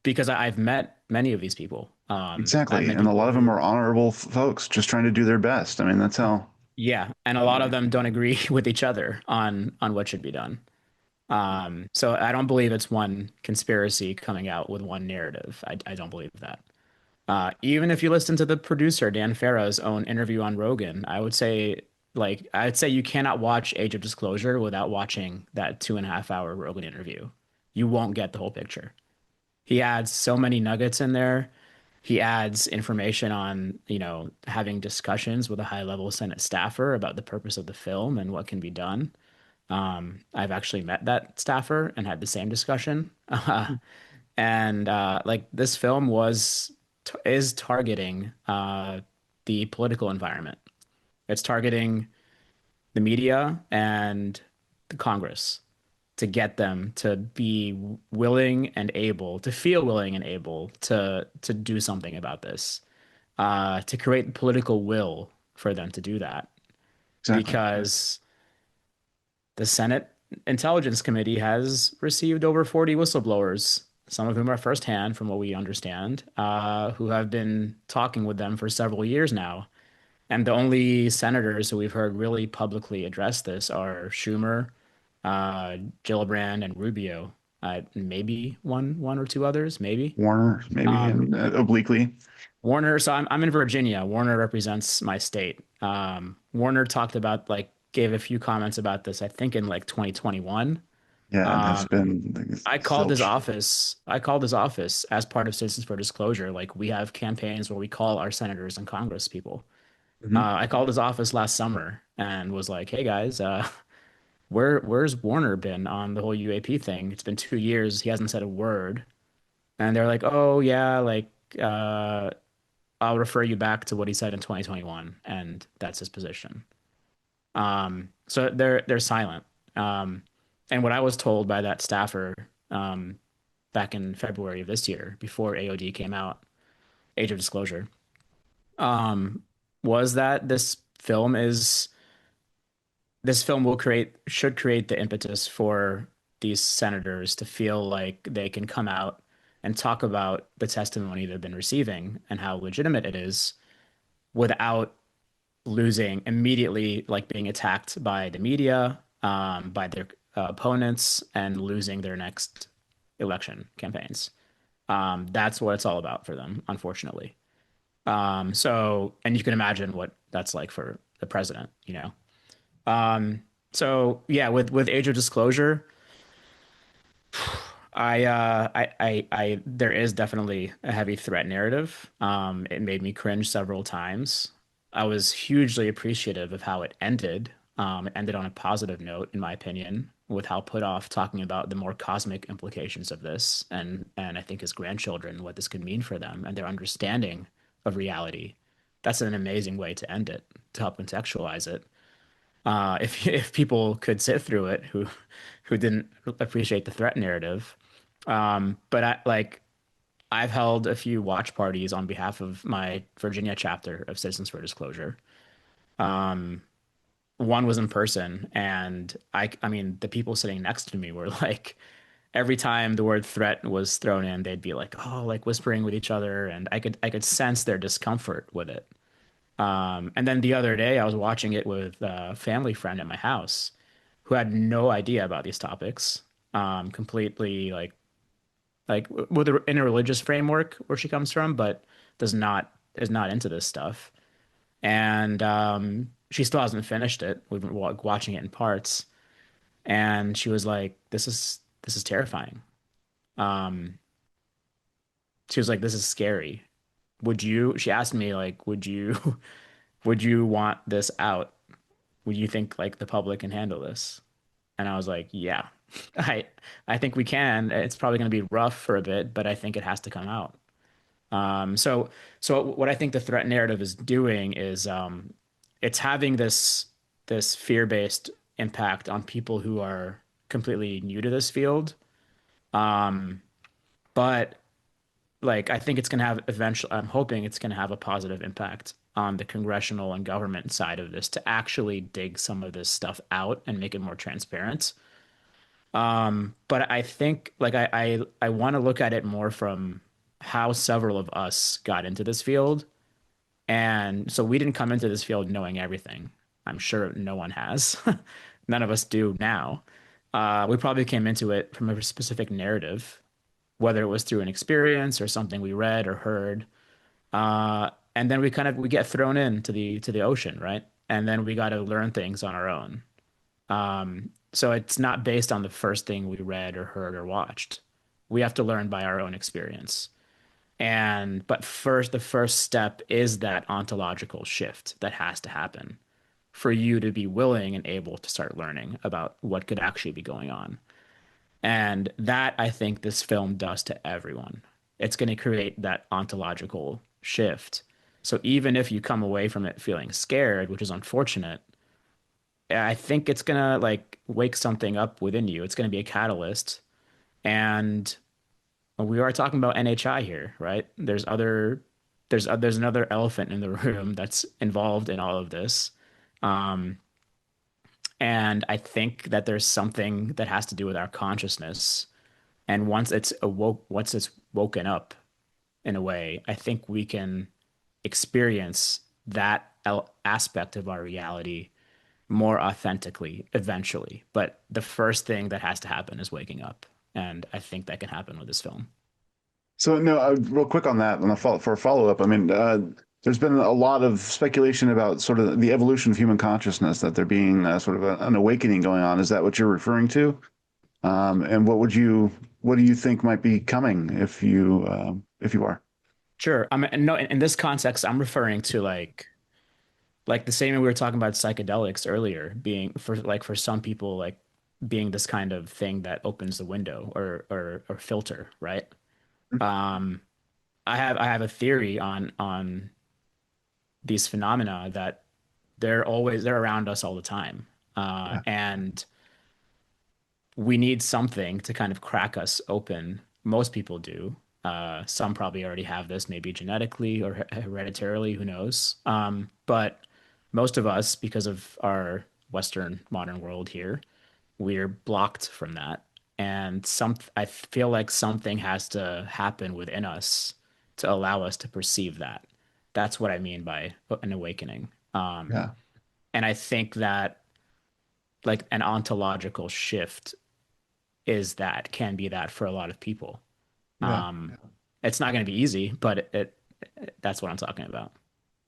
Because I've met many of these people. I've exactly. met And a people lot of them who, are honorable folks just trying to do their best. I mean, that's how. yeah, and a lot of them don't agree with each other on what should be done. So I don't believe it's one conspiracy coming out with one narrative. I don't believe that. Even if you listen to the producer Dan Farrow's own interview on Rogan, I'd say you cannot watch Age of Disclosure without watching that 2.5 hour Rogan interview. You won't get the whole picture. He adds so many nuggets in there. He adds information on, having discussions with a high level Senate staffer about the purpose of the film and what can be done. I've actually met that staffer and had the same discussion. And like this film is targeting the political environment. It's targeting the media and the Congress to get them to be willing and able to feel willing and able to do something about this, to create the political will for them to do that. Exactly. Because the Senate Intelligence Committee has received over 40 whistleblowers, some of whom are firsthand, from what we understand, who have been talking with them for several years now. And the only senators who we've heard really publicly address this are Schumer, Gillibrand, and Rubio. Maybe one or two others, maybe. Warner, maybe, Um, and obliquely. Warner, so I'm in Virginia. Warner represents my state. Warner talked about like gave a few comments about this, I think in like 2021. Yeah, and has Um, been like, I called his zilch. office. I called his office as part of Citizens for Disclosure. Like we have campaigns where we call our senators and Congress people. Mhm. I called his office last summer and was like, "Hey guys, where's Warner been on the whole UAP thing? It's been 2 years. He hasn't said a word." And they're like, "Oh yeah, like uh, I'll refer you back to what he said in 2021, and that's his position." So they're silent. Um, and what I was told by that staffer back in February of this year, before AOD came out, Age of Disclosure, um, was that this film will create should create the impetus for these senators to feel like they can come out and talk about the testimony they've been receiving and how legitimate it is without losing immediately, like being attacked by the media, by their opponents, and losing their next election campaigns. That's what it's all about for them, unfortunately. And you can imagine what that's like for the president, you know. So yeah, with Age of Disclosure, there is definitely a heavy threat narrative. It made me cringe several times. I was hugely appreciative of how it ended. It ended on a positive note, in my opinion, with how put off talking about the more cosmic implications of this, and I think his grandchildren, what this could mean for them and their understanding of reality. That's an amazing way to end it, to help contextualize it. If people could sit through it, who didn't appreciate the threat narrative. But I've held a few watch parties on behalf of my Virginia chapter of Citizens for Disclosure. One was in person, and I mean, the people sitting next to me were like, every time the word threat was thrown in, they'd be like, oh, like whispering with each other, and I could sense their discomfort with it. And then the other day, I was watching it with a family friend at my house who had no idea about these topics, completely like in a religious framework where she comes from, but does not is not into this stuff. And she still hasn't finished it. We've been watching it in parts, and she was like, "This is terrifying." Um, she was like, "This is scary. Would you?" She asked me like, "Would you would you want this out? Would you think like the public can handle this?" And I was like, "Yeah, I I think we can. It's probably going to be rough for a bit, but I think it has to come out." So what I think the threat narrative is doing is it's having this fear-based impact on people who are completely new to this field. But like I think it's going to have eventually, I'm hoping it's going to have a positive impact on the congressional and government side of this to actually dig some of this stuff out and make it more transparent. But I think like I want to look at it more from how several of us got into this field. And so we didn't come into this field knowing everything. I'm sure no one has. None of us do now. We probably came into it from a specific narrative, whether it was through an experience or something we read or heard. And then we get thrown into the ocean, right? And then we got to learn things on our own. So it's not based on the first thing we read or heard or watched. We have to learn by our own experience. But first, the first step is that ontological shift that has to happen for you to be willing and able to start learning about what could actually be going on. And that I think this film does to everyone. It's going to create that ontological shift. So even if you come away from it feeling scared, which is unfortunate, I think it's gonna like wake something up within you. It's gonna be a catalyst. And we are talking about NHI here, right? There's another elephant in the room that's involved in all of this. Um, and I think that there's something that has to do with our consciousness. And once it's woken up in a way, I think we can experience that aspect of our reality more authentically eventually. But the first thing that has to happen is waking up. And I think that can happen with this film. So no, real quick on that, and for a follow-up, I mean, there's been a lot of speculation about sort of the evolution of human consciousness, that there being sort of an awakening going on. Is that what you're referring to? And what do you think might be coming if you are? Sure. I mean, no, in this context, I'm referring to like the same way we were talking about psychedelics earlier, being for some people like being this kind of thing that opens the window or filter, right? Um, I have a theory on these phenomena that they're around us all the time. Yeah, And we need something to kind of crack us open. Most people do. Some probably already have this, maybe genetically or hereditarily, who knows? But most of us, because of our Western modern world here, we're blocked from that. And I feel like something has to happen within us to allow us to perceive that. That's what I mean by an awakening. yeah, And I think that like an ontological shift can be that for a lot of people. yeah. Um, it's not going to be easy, but that's what I'm talking about.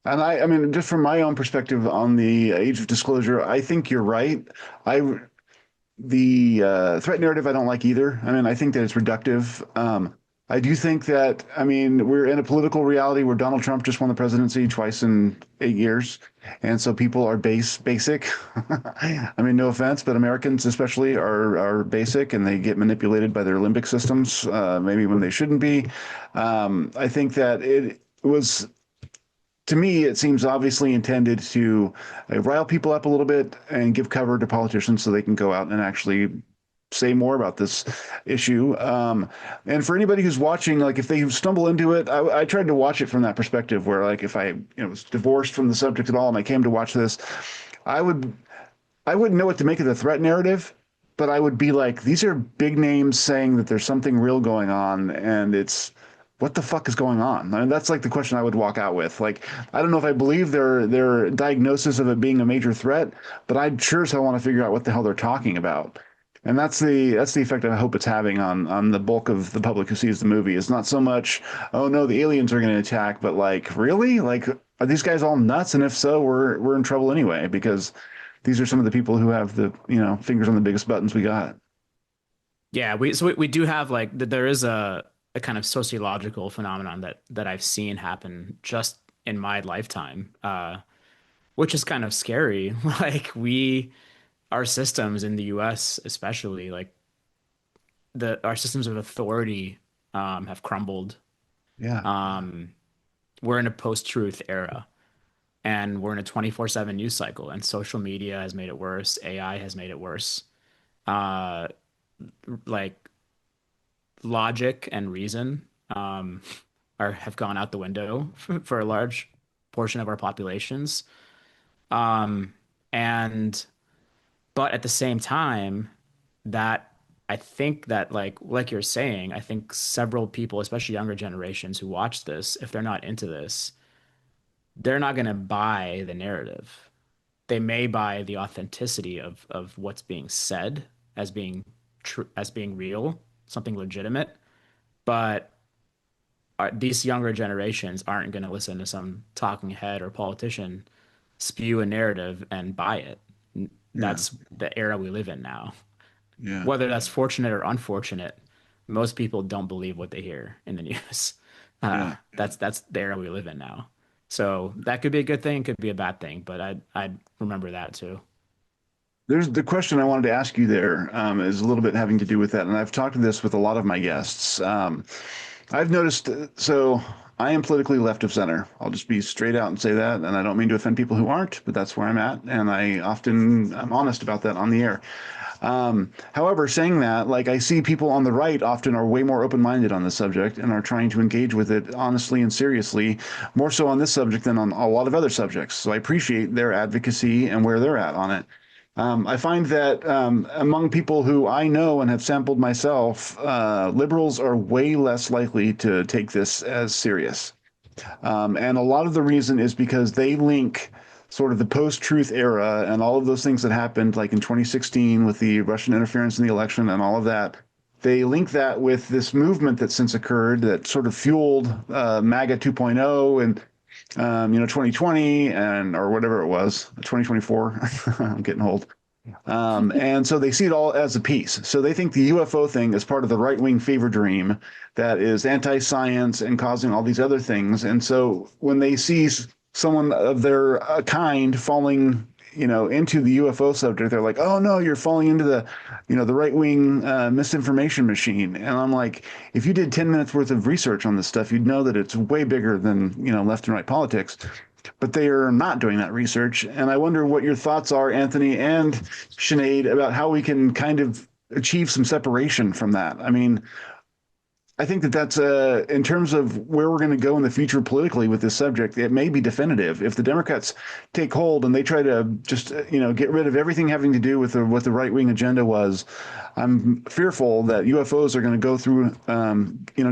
And I mean, just from my own perspective on the age of disclosure, I think you're right. I The threat narrative I don't like either. I mean, I think that it's reductive. I do think that, I mean, we're in a political reality where Donald Trump just won the presidency twice in 8 years. And so people are basic. I mean, no offense, but Americans especially are basic, and they get manipulated by their limbic systems, maybe when they shouldn't be. I think that it was, to me, it seems obviously intended to rile people up a little bit and give cover to politicians so they can go out and actually say more about this issue. And for anybody who's watching, like if they stumble into it, I tried to watch it from that perspective where, like, if I was divorced from the subject at all and I came to watch this, I would I wouldn't know what to make of the threat narrative, but I would be like, these are big names saying that there's something real going on, and it's what the fuck is going on? I mean, that's like the question I would walk out with. Like, I don't know if I believe their diagnosis of it being a major threat, but I'd sure as hell want to figure out what the hell they're talking about. And that's the effect I hope it's having on the bulk of the public who sees the movie. It's not so much, oh no, the aliens are going to attack, but like, really? Like, are these guys all nuts? And if so, we're in trouble anyway, because these are some of the people who have the, fingers on the biggest buttons we got. Yeah, we do have like there is a kind of sociological phenomenon that I've seen happen just in my lifetime, which is kind of scary. Like our systems in the US, especially, like our systems of authority, have crumbled. Yeah, Um, we're in a post-truth era, and we're in a 24/7 news cycle, and social media has made it worse. AI has made it worse. Uh, like logic and reason are have gone out the window for a large portion of our populations. Um, and but at the same time, that I think that like you're saying, I think several people, especially younger generations who watch this, if they're not into this, they're not going to buy the narrative. They may buy the authenticity of what's being said as being true, as being real, something legitimate, but these younger generations aren't going to listen to some talking head or politician spew a narrative and buy it. yeah, That's the era we live in now. yeah, Whether that's fortunate or unfortunate, most people don't believe what they hear in the news. yeah. That's the era we live in now. So that could be a good thing, could be a bad thing, but I'd remember that too. There's the question I wanted to ask you there, is a little bit having to do with that, and I've talked to this with a lot of my guests. I've noticed so. I am politically left of center. I'll just be straight out and say that, and I don't mean to offend people who aren't, but that's where I'm at, and I'm honest about that on the air. However, saying that, like I see people on the right often are way more open-minded on this subject and are trying to engage with it honestly and seriously, more so on this subject than on a lot of other subjects. So I appreciate their advocacy and where they're at on it. I find that among people who I know and have sampled myself, liberals are way less likely to take this as serious. And a lot of the reason is because they link sort of the post-truth era and all of those things that happened, like in 2016 with the Russian interference in the election and all of that. They link that with this movement that since occurred that sort of fueled MAGA 2.0 and 2020 and or whatever it was, 2024. I'm getting old. And so they see it all as a piece. So they think the UFO thing is part of the right-wing fever dream that is anti-science and causing all these other things. And so when they see someone of their kind falling, into the UFO subject, they're like, "Oh no, you're falling into the right-wing misinformation machine." And I'm like, if you did 10 minutes worth of research on this stuff, you'd know that it's way bigger than left and right politics. But they are not doing that research. And I wonder what your thoughts are, Anthony and Sinead, about how we can kind of achieve some separation from that. I mean, I think that that's in terms of where we're going to go in the future politically with this subject, it may be definitive. If the Democrats take hold and they try to just, get rid of everything having to do with what the right-wing agenda was, I'm fearful that UFOs are going to go through,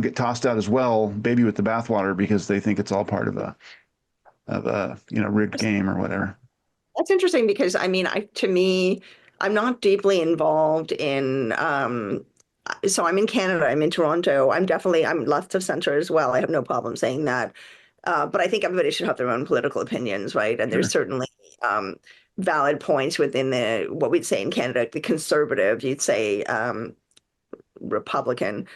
get tossed out as well, baby with the bathwater, because they think it's all part of a rigged game or whatever. That's interesting because to me, I'm not deeply involved in so I'm in Canada, I'm in Toronto. I'm left of center as well. I have no problem saying that. But I think everybody should have their own political opinions, right? And there's Sure. certainly valid points within what we'd say in Canada, the conservative, you'd say Republican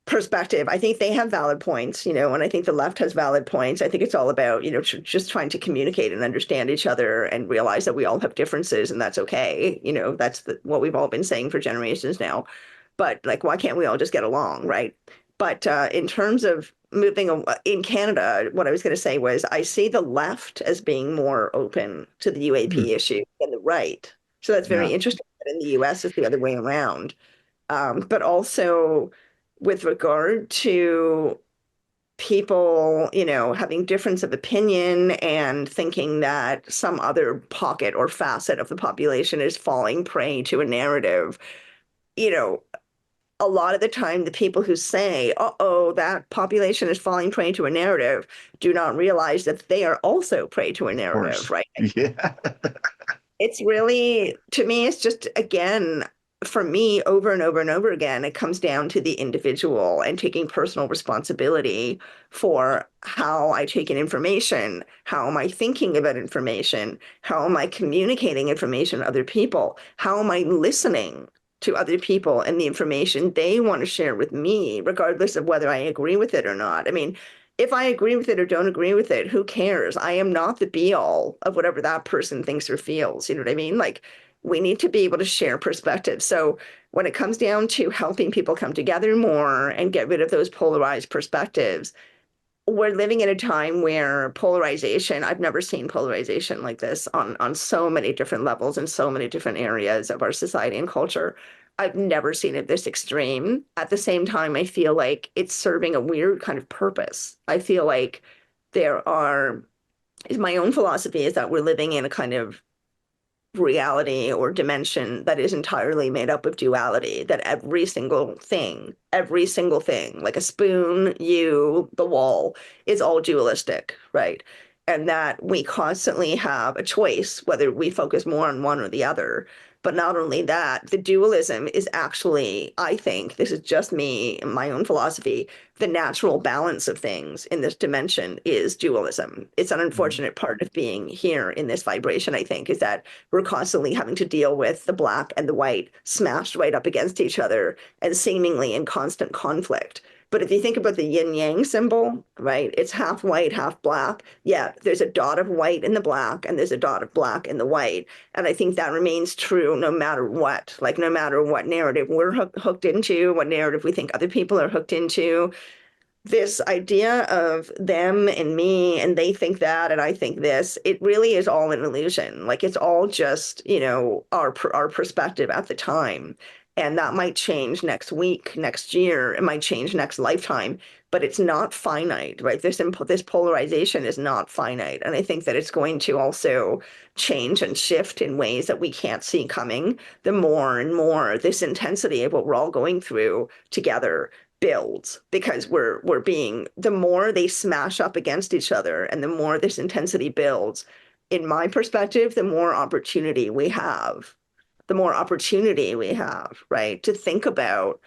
perspective. I think they have valid points, and I think the left has valid points. I think it's all about, just trying to communicate and understand each other and realize that we all have differences and that's okay. That's what we've all been saying for generations now. But like, why can't we all just get along, right? But in terms of moving in Canada, what I was going to say was I see the left as being more open to the Hmm. UAP issue than the right. So that's very Yeah. interesting. But in the US, it's the other way around. But also with regard to people, having difference of opinion and thinking that some other pocket or facet of the population is falling prey to a narrative, you know, a lot of the time, the people who say, uh-oh, that population is falling prey to a narrative, do not realize that they are also prey to a Of narrative, course. right? Yeah. It's really, to me, it's just, again, for me, over and over and over again, it comes down to the individual and taking personal responsibility for how I take in information, how am I thinking about information, how am I communicating information to other people, how am I listening to other people and the information they want to share with me, regardless of whether I agree with it or not. I mean, if I agree with it or don't agree with it, who cares? I am not the be all of whatever that person thinks or feels. You know what I mean? Like, we need to be able to share perspectives. So when it comes down to helping people come together more and get rid of those polarized perspectives, we're living in a time where polarization, I've never seen polarization like this on so many different levels and so many different areas of our society and culture. I've never seen it this extreme. At the same time, I feel like it's serving a weird kind of purpose. I feel like there are, my own philosophy is that we're living in a kind of reality or dimension that is entirely made up of duality, that every single thing, like a spoon, you, the wall, is all dualistic, right? And that we constantly have a choice whether we focus more on one or the other. But not only that, the dualism is actually, I think, this is just me, my own philosophy, the natural balance of things in this dimension is dualism. It's an unfortunate part of being here in this vibration, I think, is that we're constantly having to deal with the black and the white smashed right up against each other and seemingly in constant conflict. But if you think about the yin yang symbol, right, it's half white, half black. Yeah, there's a dot of white in the black and there's a dot of black in the white. And I think that remains true no matter what, like no matter what narrative we're hooked into, what narrative we think other people are hooked into. this idea of them and me and they think that and I think this, it really is all an illusion. Like it's all just, our perspective at the time. And that might change next week, next year, it might change next lifetime, but it's not finite, right? This polarization is not finite. And I think that it's going to also change and shift in ways that we can't see coming. The more and more this intensity of what we're all going through together builds because we're being the more they smash up against each other and the more this intensity builds, in my perspective, the more opportunity we have, right, to think about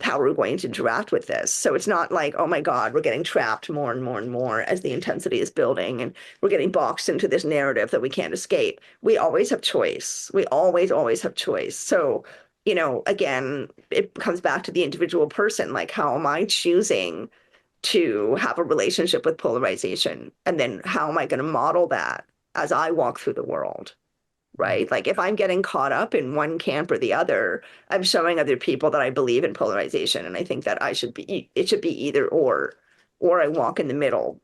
how we're going to interact with this. So it's not like, oh my God, we're getting trapped more and more and more as the intensity is building and we're getting boxed into this narrative that we can't escape. We always have choice. We always have choice. So, again, it comes back to the individual person. Like, how am I choosing to have a relationship with polarization? And then how am I going to model that as I walk through the world? Right? Like if I'm getting caught up in one camp or the other, I'm showing other people that I believe in polarization. And I think that it should be either or I walk in the middle.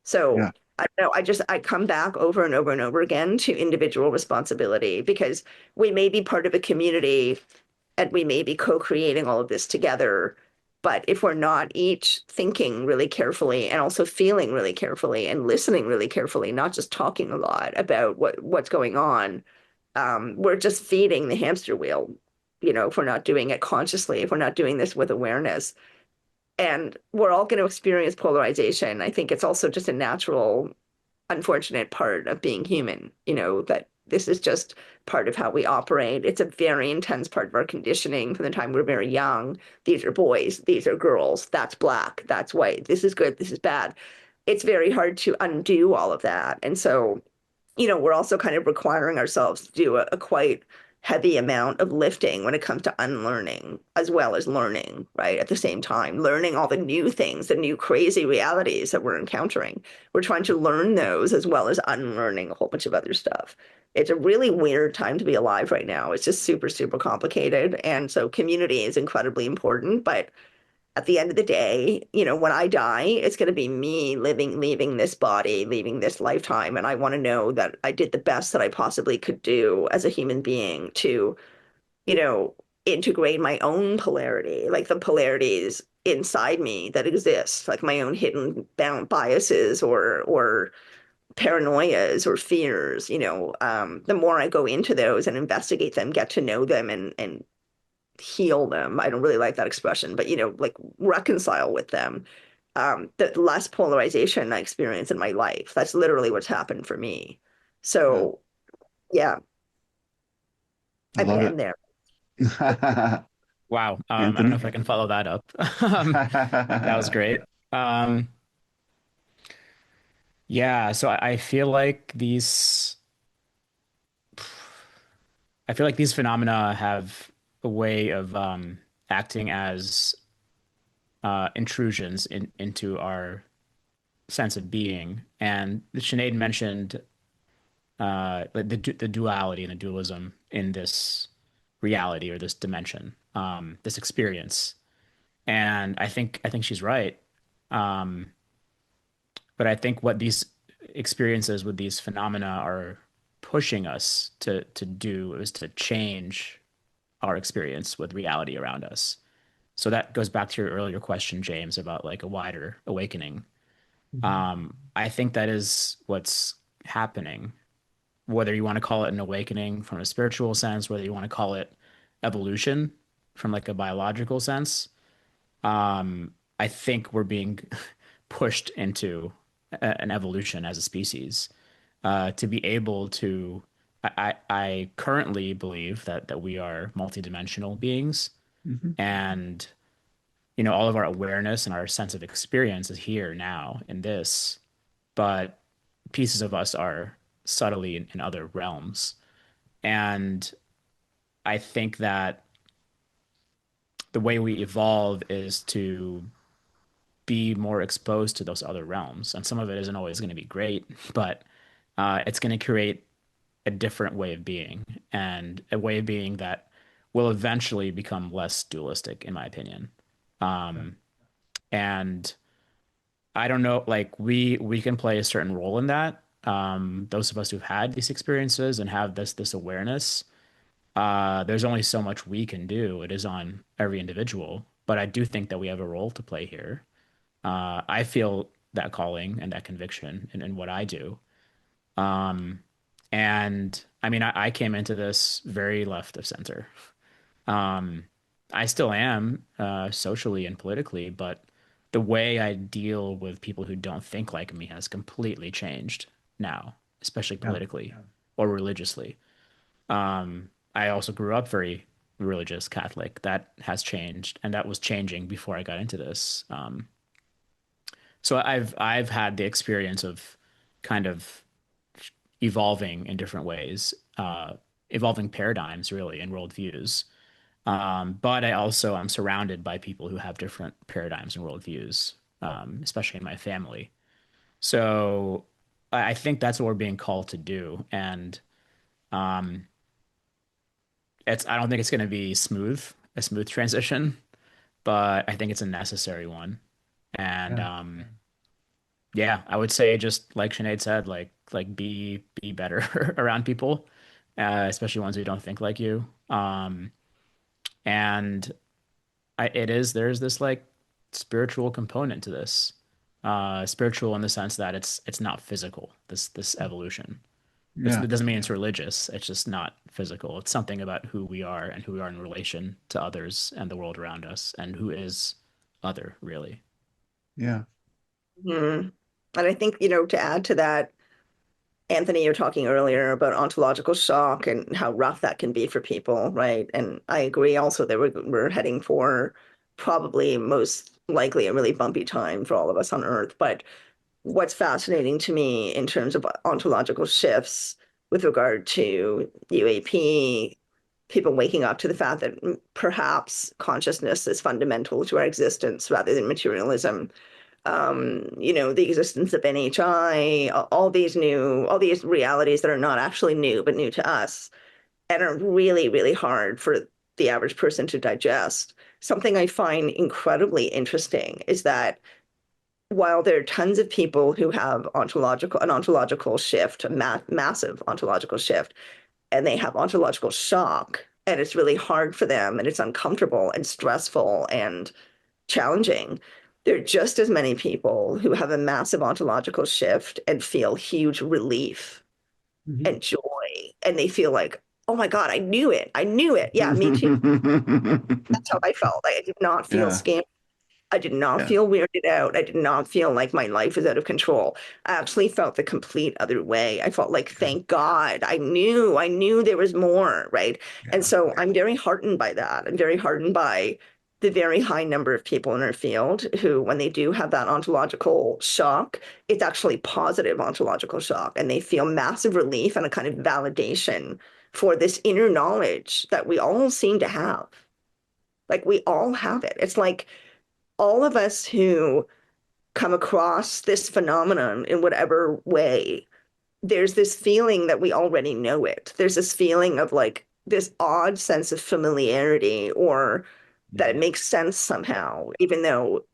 So Yeah. I don't know, I come back over and over and over again to individual responsibility because we may be part of a community and we may be co-creating all of this together. But if we're not each thinking really carefully and also feeling really carefully and listening really carefully, not just talking a lot about what's going on, we're just feeding the hamster wheel, if we're not doing it consciously, if we're not doing this with awareness. And we're all going to experience polarization. I think it's also just a natural, unfortunate part of being human, that this is just part of how we operate. It's a very intense part of our conditioning from the time we're very young. These are boys, these are girls, that's black, that's white, this is good, this is bad. It's very hard to undo all of that. And so we're also kind of requiring ourselves to do a quite heavy amount of lifting when it comes to unlearning as well as learning, right? At the same time, learning all the new things, the new crazy realities that we're encountering. We're trying to learn those as well as unlearning a whole bunch of other stuff. It's a really weird time to be alive right now. It's just super, super complicated. And so community is incredibly important, but at the end of the day, when I die, it's going to be me leaving this body, leaving this lifetime. And I want to know that I did the best that I possibly could do as a human being to, you know, integrate my own polarity, like the polarities inside me that exist, like my own hidden bound biases or paranoias or fears, the more I go into those and investigate them, get to know them and heal them. I don't really like that expression, but like reconcile with them. The less polarization I experience in my life. That's literally what's happened for me. Yeah. So yeah, I I may love end it. there. Wow. I don't know Anthony? if I can follow that up. That was great. Um, yeah, so I feel like these phenomena have a way of acting as intrusions into our sense of being. And Sinead mentioned like the duality and the dualism in this reality or this dimension, this experience. And I think she's right. Um, but I think what these experiences with these phenomena are pushing us to do is to change our experience with reality around us. So that goes back to your earlier question, James, about like a wider awakening. I think that is what's happening. Whether you want to call it an awakening from a spiritual sense, whether you want to call it evolution from like a biological sense, I think we're being pushed into an evolution as a species to be able to. I currently believe that we are multidimensional beings, Mhm. and all of our awareness and our sense of experience is here now in this, but pieces of us are subtly in other realms. And I think that the way we evolve is to be more exposed to those other realms. And some of it isn't always going to be great, but it's going to create a different way of being and a way of being that will eventually become less dualistic, in my opinion. Yeah. And I don't know, like we can play a certain role in that. Those of us who've had these experiences and have this awareness, there's only so much we can do. It is on every individual, but I do think that we have a role to play here. I feel that calling and that conviction in what I do. Um, and I mean, I came into this very left of center. Um, I still am socially and politically, but the way I deal with people who don't think like me has completely changed now, especially Yeah. politically or religiously. I also grew up very religious Catholic. That has changed, and that was changing before I got into this. So I've had the experience of kind of evolving in different ways, evolving paradigms really and worldviews. But I also am surrounded by people who have different paradigms and worldviews, especially in my family. So I think that's what we're being called to do. And um, I don't think it's going to be a smooth transition, but I think it's a necessary one. And Yeah. yeah, I would say just like Sinead said, be better around people, especially ones who don't think like you. And there's this like spiritual component to this. Spiritual in the sense that it's not physical, this evolution. Yeah. It doesn't mean it's religious. It's just not physical. It's something about who we are and who we are in relation to others and the world around us and who is other, really. Yeah. Mhm. And I think, to add to that, Anthony, you're talking earlier about ontological shock and how rough that can be for people, right? And I agree also that we're heading for probably most likely a really bumpy time for all of us on Earth. But what's fascinating to me in terms of ontological shifts with regard to UAP, people waking up to the fact that perhaps consciousness is fundamental to our existence rather than materialism. The existence of NHI, all these realities that are not actually new, but new to us and are really, really hard for the average person to digest. Something I find incredibly interesting is that while there are tons of people who have an ontological shift, massive ontological shift, and they have ontological shock, and it's really hard for them, and it's uncomfortable and stressful and challenging. There are just as many people who have a massive ontological shift and feel huge relief Mhm. and joy, and they feel like, oh my God, I knew it. I knew it. Yeah, me too. That's how I felt. I did not feel Yeah. scammed. I did not Yeah. feel weirded out. I did not feel like my life is out of control. I actually felt the complete other way. I felt like, thank God, I knew there was more, right? And Yeah. so I'm very heartened by that. I'm very heartened by the very high number of people in our field who, when they do have that ontological shock, it's actually positive ontological shock, and they feel massive relief and a kind of validation for this inner knowledge that we all seem to have. Like we all have it. It's like all of us who come across this phenomenon in whatever way, there's this feeling that we already know it. There's this feeling of like this odd sense of familiarity or that Yeah. it makes sense somehow, even though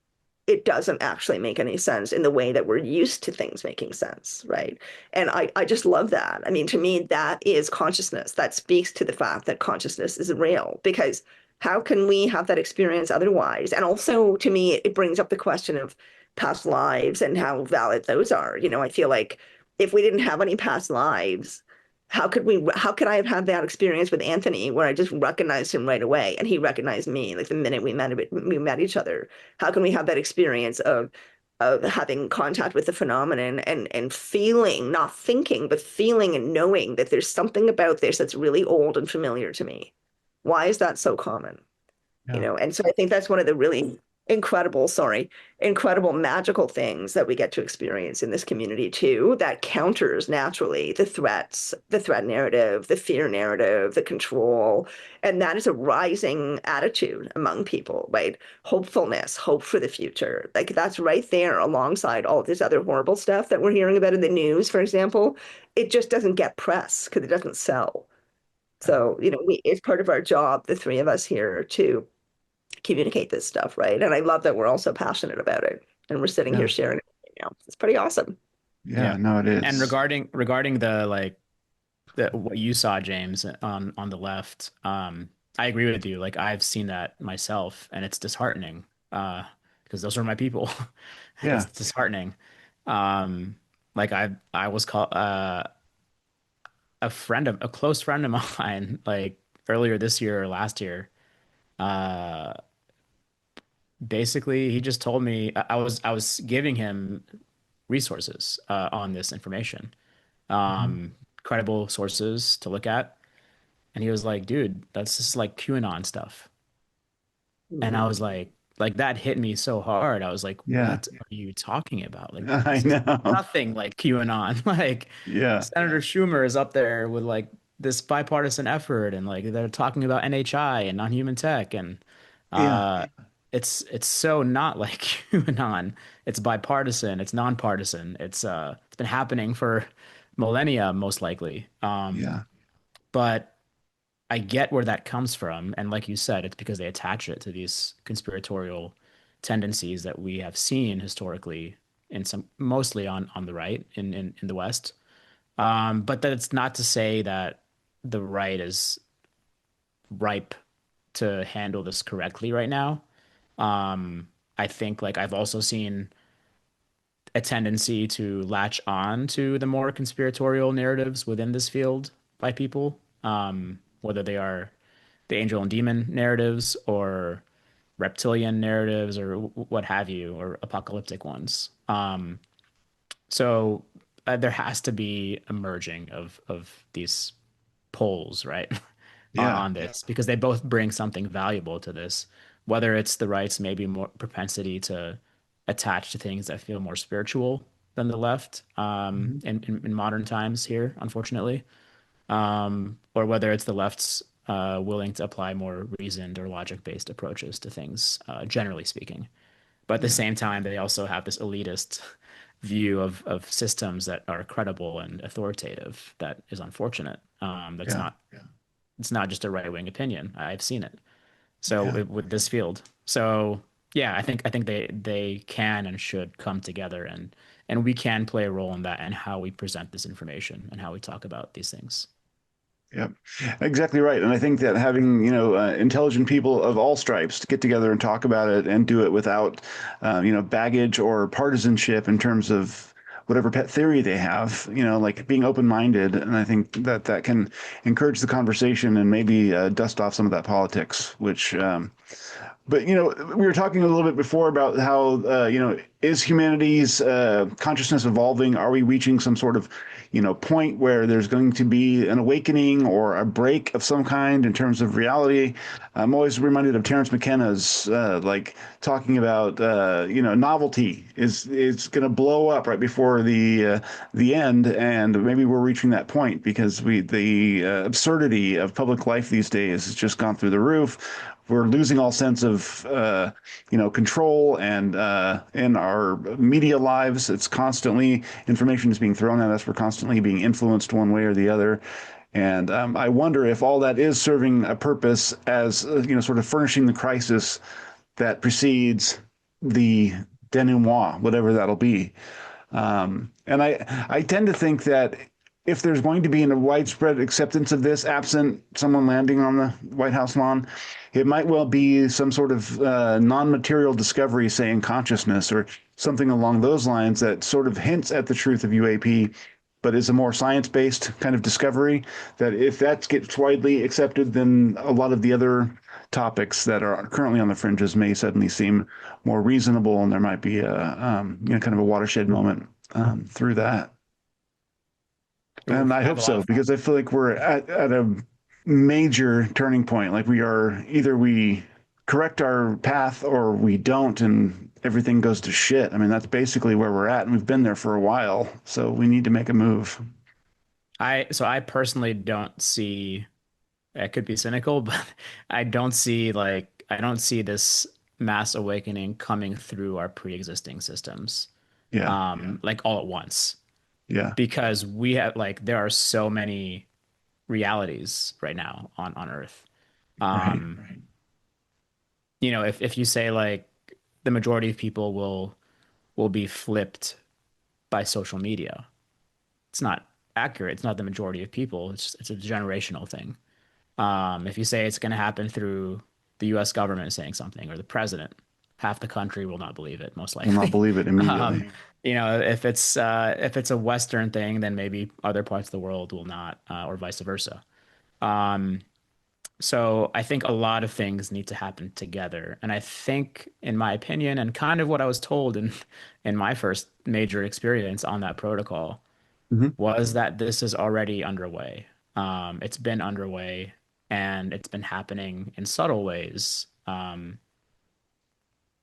it doesn't actually make any sense in the way that we're used to things making sense, right? And I just love that. I mean, to me, that is consciousness. That speaks to the fact that consciousness is real because how can we have that experience otherwise? And also, to me, it brings up the question of past lives and how valid those are. I feel like if we didn't have any past lives, how could I have had that experience with Anthony where I just recognized him right away and he recognized me like the minute we met each other? How can we have that experience of having contact with the phenomenon and feeling, not thinking, but feeling and knowing that there's something about this that's really old and familiar to me? Why is that so common? Yeah. And so I think that's one of the really incredible magical things that we get to experience in this community too, that counters naturally the threat narrative, the fear narrative, the control. And that is a rising attitude among people, right? Hopefulness, hope for the future. Like that's right there alongside all of this other horrible stuff that we're hearing about in the news, for example. It just doesn't get press because it doesn't sell. So, it's part of our job, the three of us here, to communicate this stuff, right? And I love that we're all so passionate about it. and we're sitting here Yeah. sharing it right now. It's pretty awesome. Yeah. Yeah. No, it And is. regarding the like the what you saw, James, on the left, I agree with you. Like I've seen that myself, and it's disheartening. Because those are my people. It's Yeah. disheartening. Um, like I was called a close friend of mine, like earlier this year or last year. Uh, Basically, he just told me I was giving him resources on this information, Mhm. credible sources to look at. And he was like, dude, that's just like QAnon stuff. And I Mhm. was like that hit me so hard. I was like, Yeah. what are you talking about? Like, I this is know. nothing like QAnon. Like, Yeah. Senator Schumer is up there with like this bipartisan effort, and like they're talking about NHI and non-human tech, and Yeah. uh, it's so not like QAnon. It's bipartisan. It's nonpartisan. It's been happening for millennia, most likely. Yeah. But I get where that comes from. And like you said, it's because they attach it to these conspiratorial tendencies that we have seen historically in some mostly on the right in the West. But that's not to say that the right is ripe to handle this correctly right now. I think like I've also seen a tendency to latch on to the more conspiratorial narratives within this field by people, whether they are the angel and demon narratives or reptilian narratives or what have you, or apocalyptic ones. So there has to be a merging of these poles, right, Yeah. on this because they both bring something valuable to this. Whether it's the right's maybe more propensity to attach to things that feel more spiritual than the left Mhm. in modern times here, unfortunately, or whether it's the left's willing to apply more reasoned or logic-based approaches to things, generally speaking. But at the Yeah. same time, they also have this elitist view of systems that are credible and authoritative that is unfortunate. That's Yeah. not it's not just a right-wing opinion. I've seen it. So Yeah. with this field. So yeah, I think they can and should come together, and we can play a role in that and how we present this information and how we talk about these things. Yep, exactly right. And I think that having, intelligent people of all stripes to get together and talk about it and do it without, baggage or partisanship in terms of whatever pet theory they have, like being open-minded. And I think that that can encourage the conversation and maybe dust off some of that politics, which but we were talking a little bit before about how is humanity's consciousness evolving? Are we reaching some sort of point where there's going to be an awakening or a break of some kind in terms of reality? I'm always reminded of Terence McKenna's like talking about novelty is going to blow up right before the end, and maybe we're reaching that point because the absurdity of public life these days has just gone through the roof. We're losing all sense of control and in our media lives. It's constantly information is being thrown at us. We're constantly being influenced one way or the other. And I wonder if all that is serving a purpose as sort of furnishing the crisis that precedes the denouement, whatever that'll be. And I tend to think that if there's going to be a widespread acceptance of this, absent someone landing on the White House lawn, it might well be some sort of non-material discovery, say in consciousness or something along those lines that sort of hints at the truth of UAP, but is a more science-based kind of discovery. That if that gets widely accepted, then a lot of the other topics that are currently on the fringes may suddenly seem more reasonable, and there might be a kind of a watershed moment through that. And Oof, I I have hope a lot so of because I feel like we're at a major turning point. Like we are either we correct our path or we don't, and everything goes to shit. I mean, that's basically where we're at, and we've been there for a while. So we need to make a move. I personally don't see, I could be cynical, but I don't see this mass awakening coming through our pre-existing systems, Yeah, like all at once, yeah, because we have like there are so many realities right now on Earth. right. If you say like the majority of people will will be flipped by social media. It's not accurate. It's not the majority of people. It's a generational thing. If you say it's going to happen through the U.S. government saying something or the president, half the country will not believe it, most Will not likely. believe it immediately. If it's a Western thing, then maybe other parts of the world will not, or vice versa. So I think a lot of things need to happen together. And I think, in my opinion, and kind of what I was told in my first major experience on that protocol, Hmm. was that this is already underway. It's been underway and it's been happening in subtle ways,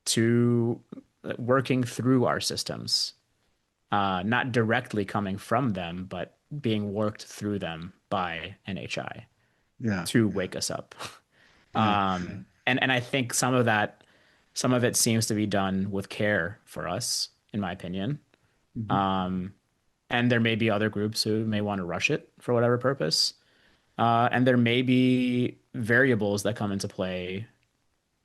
to working through our systems, not directly coming from them, but being worked through them by NHI Yeah. to wake us up. Yeah. And I think some of it seems to be done with care for us, in my opinion. Hmm. And there may be other groups who may want to rush it for whatever purpose. And there may be variables that come into play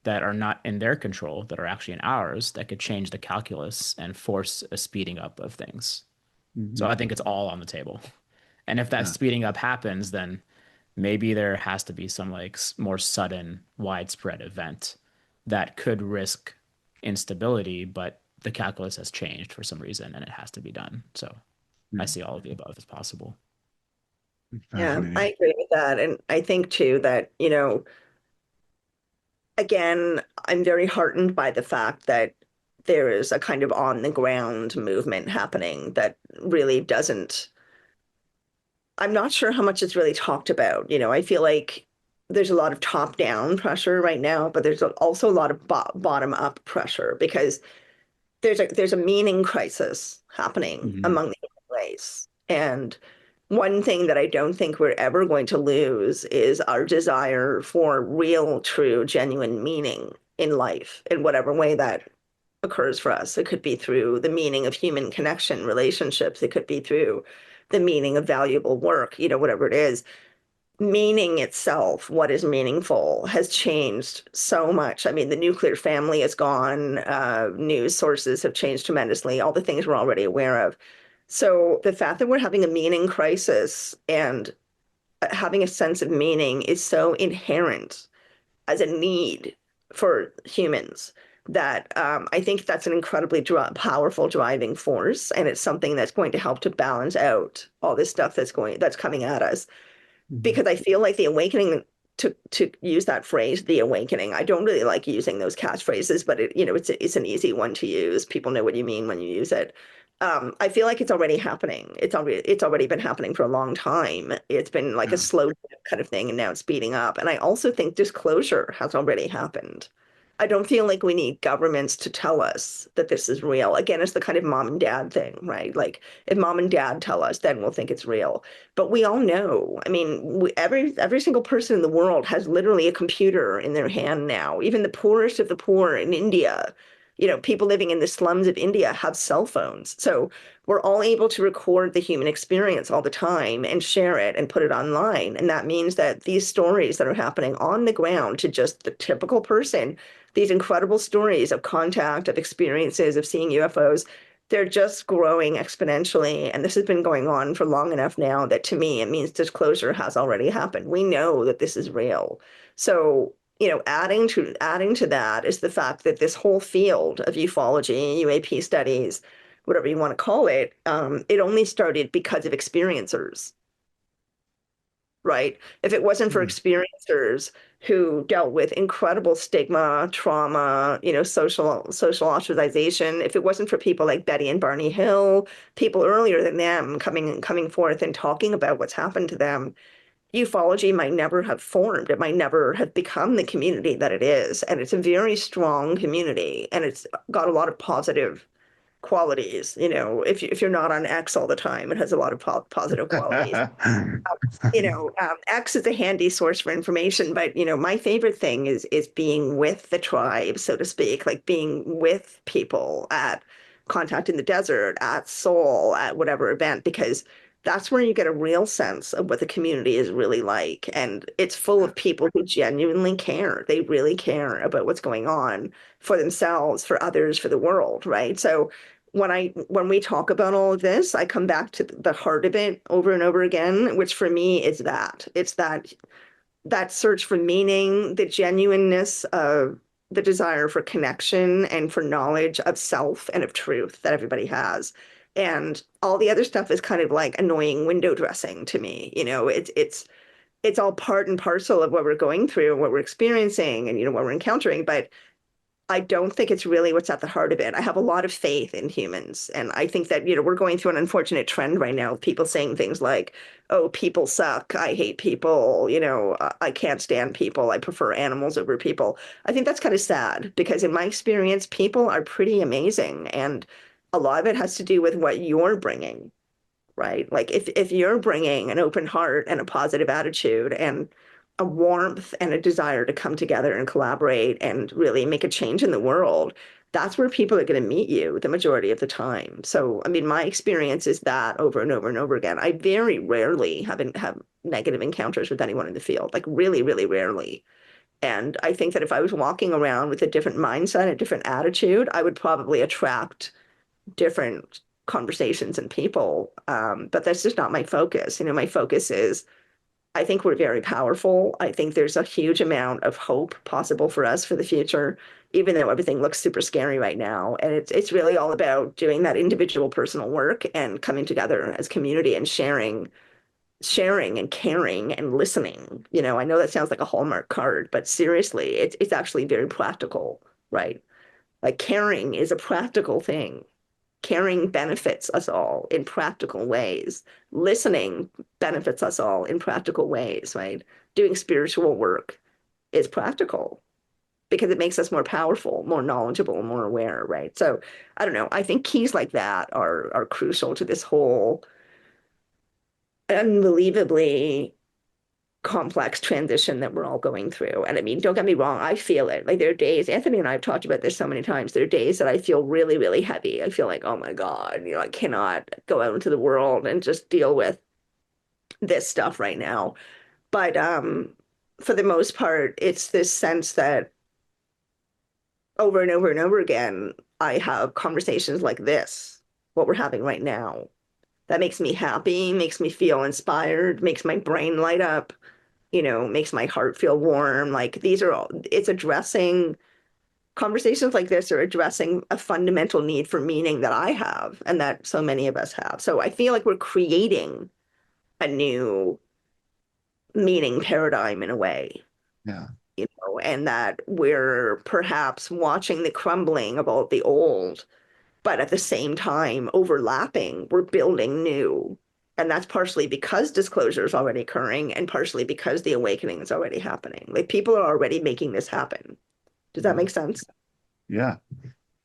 that are not in their control, that are actually in ours, that could change the calculus and force a speeding up of things. So Hmm. I think it's all on the table. And if that Yeah. speeding up happens, then maybe there has to be some like more sudden, widespread event that could risk instability, but the calculus has changed for some reason and it has to be done. So I Yeah. see all of the above as possible. Yeah, I Fascinating. agree with that. And I think too that, again, I'm very heartened by the fact that there is a kind of on the ground movement happening that really doesn't, I'm not sure how much it's really talked about. I feel like there's a lot of top down pressure right now, but there's also a lot of bottom up pressure because there's a meaning crisis happening Hmm. among the human race. And one thing that I don't think we're ever going to lose is our desire for real, true, genuine meaning in life, in whatever way that occurs for us. It could be through the meaning of human connection, relationships. It could be through the meaning of valuable work, whatever it is. Meaning itself, what is meaningful, has changed so much. I mean, the nuclear family is gone. News sources have changed tremendously, all the things we're already aware of. So the fact that we're having a meaning crisis and having a sense of meaning is so inherent as a need for humans that I think that's an incredibly powerful driving force, and it's something that's going to help to balance out all this stuff that's coming at us. Hmm. Because I feel like the awakening, to use that phrase, the awakening. I don't really like using those catchphrases, but it's an easy one to use. People know what you mean when you use it. I feel like it's already happening. It's already been happening for a long time. It's been like a Yeah. slow kind of thing, and now it's speeding up. And I also think disclosure has already happened. I don't feel like we need governments to tell us that this is real. Again, it's the kind of mom and dad thing, right? Like if mom and dad tell us, then we'll think it's real. But we all know. I mean, every single person in the world has literally a computer in their hand now. Even the poorest of the poor in India, people living in the slums of India have cell phones. So we're all able to record the human experience all the time and share it and put it online. And that means that these stories that are happening on the ground to just the typical person, these incredible stories of contact, of experiences, of seeing UFOs, they're just growing exponentially. And this has been going on for long enough now that to me, it means disclosure has already happened. We know that this is real. So, adding to that is the fact that this whole field of ufology, UAP studies, whatever you want to call it, it only started because of experiencers, right? If it wasn't for Yeah. experiencers who dealt with incredible stigma, trauma, social ostracization, if it wasn't for people like Betty and Barney Hill, people earlier than them coming forth and talking about what's happened to them, ufology might never have formed. It might never have become the community that it is. And it's a very strong community, and it's got a lot of positive qualities. If you're not on X all the time, it has a lot of positive qualities. X is a handy source for information, but my favorite thing is being with the tribe, so to speak, like being with people at Contact in the Desert, at Soul, at whatever event, because that's where you get a real sense of what the community is really like. And it's full of people who genuinely care. They really care about what's going on for themselves, for others, for the world, right? So when we talk about all of this, I come back to the heart of it over and over again, which for me is that it's that search for meaning, the genuineness of the desire for connection and for knowledge of self and of truth that everybody has. And all the other stuff is kind of like annoying window dressing to me. It's all part and parcel of what we're going through and what we're experiencing and what we're encountering, but I don't think it's really what's at the heart of it. I have a lot of faith in humans. And I think that, we're going through an unfortunate trend right now of people saying things like, oh, people suck. I hate people. I can't stand people. I prefer animals over people. I think that's kind of sad because in my experience, people are pretty amazing. And a lot of it has to do with what you're bringing, right? Like if you're bringing an open heart and a positive attitude and a warmth and a desire to come together and collaborate and really make a change in the world, that's where people are going to meet you the majority of the time. So, I mean, my experience is that over and over and over again. I very rarely have negative encounters with anyone in the field, like really, really rarely. And I think that if I was walking around with a different mindset, a different attitude, I would probably attract different conversations and people. But that's just not my focus. My focus is I think we're very powerful. I think there's a huge amount of hope possible for us for the future, even though everything looks super scary right now. And it's really all about doing that individual personal work and coming together as community and sharing and caring and listening. I know that sounds like a Hallmark card, but seriously, it's actually very practical, right? Like caring is a practical thing. Caring benefits us all in practical ways. Listening benefits us all in practical ways, right? Doing spiritual work is practical because it makes us more powerful, more knowledgeable, more aware, right? So I don't know. I think keys like that are crucial to this whole unbelievably complex transition that we're all going through. And I mean, don't get me wrong, I feel it. Like there are days, Anthony and I have talked about this so many times. There are days that I feel really, really heavy. I feel like, oh my God, I cannot go out into the world and just deal with this stuff right now. But for the most part, it's this sense that over and over and over again, I have conversations like this, what we're having right now. That makes me happy, makes me feel inspired, makes my brain light up, makes my heart feel warm. Like these are all, it's addressing conversations like this are addressing a fundamental need for meaning that I have and that so many of us have. So I feel like we're creating a new meaning paradigm in a way, Yeah. and that we're perhaps watching the crumbling of all the old, but at the same time, overlapping, we're building new. And that's partially because disclosure is already occurring and partially because the awakening is already happening. Like people are already making this happen. Does that Yeah. make sense? Yeah.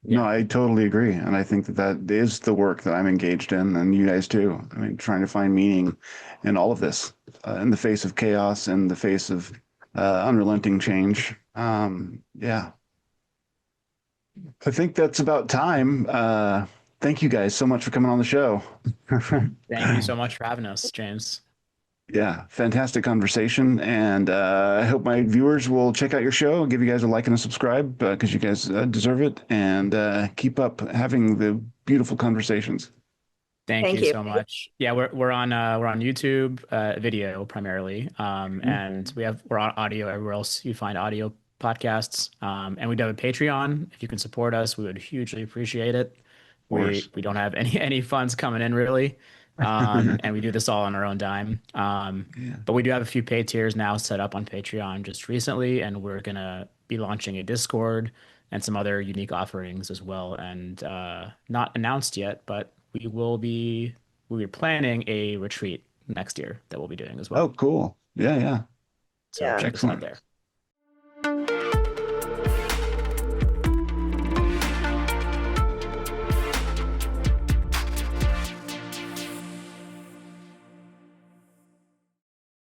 No, Yeah. I totally agree. And I think that is the work that I'm engaged in, and you guys too. I mean, trying to find meaning in all of this, in the face of chaos, in the face of unrelenting change. Yeah, I think that's about time. Thank you guys so much for coming on the show. Thank you so much for having us, James. Yeah, fantastic conversation. And I hope my viewers will check out your show. Give you guys a like and a subscribe because you guys deserve it. And keep up having the beautiful conversations. Thank Thank you you. so much. Yeah, we're on YouTube, video primarily, and we're on audio everywhere else you find audio podcasts. And we do have a Patreon. If you can support us, we would hugely appreciate it. Of course. We don't have any funds coming in really, and we do this all on our own dime. Yeah. But we do have a few paid tiers now set up on Patreon just recently, and we're gonna be launching a Discord and some other unique offerings as well, and not announced yet, but we're planning a retreat next year that we'll be doing as Oh, well. cool. Yeah, yeah. So Yeah. check us out Excellent. there.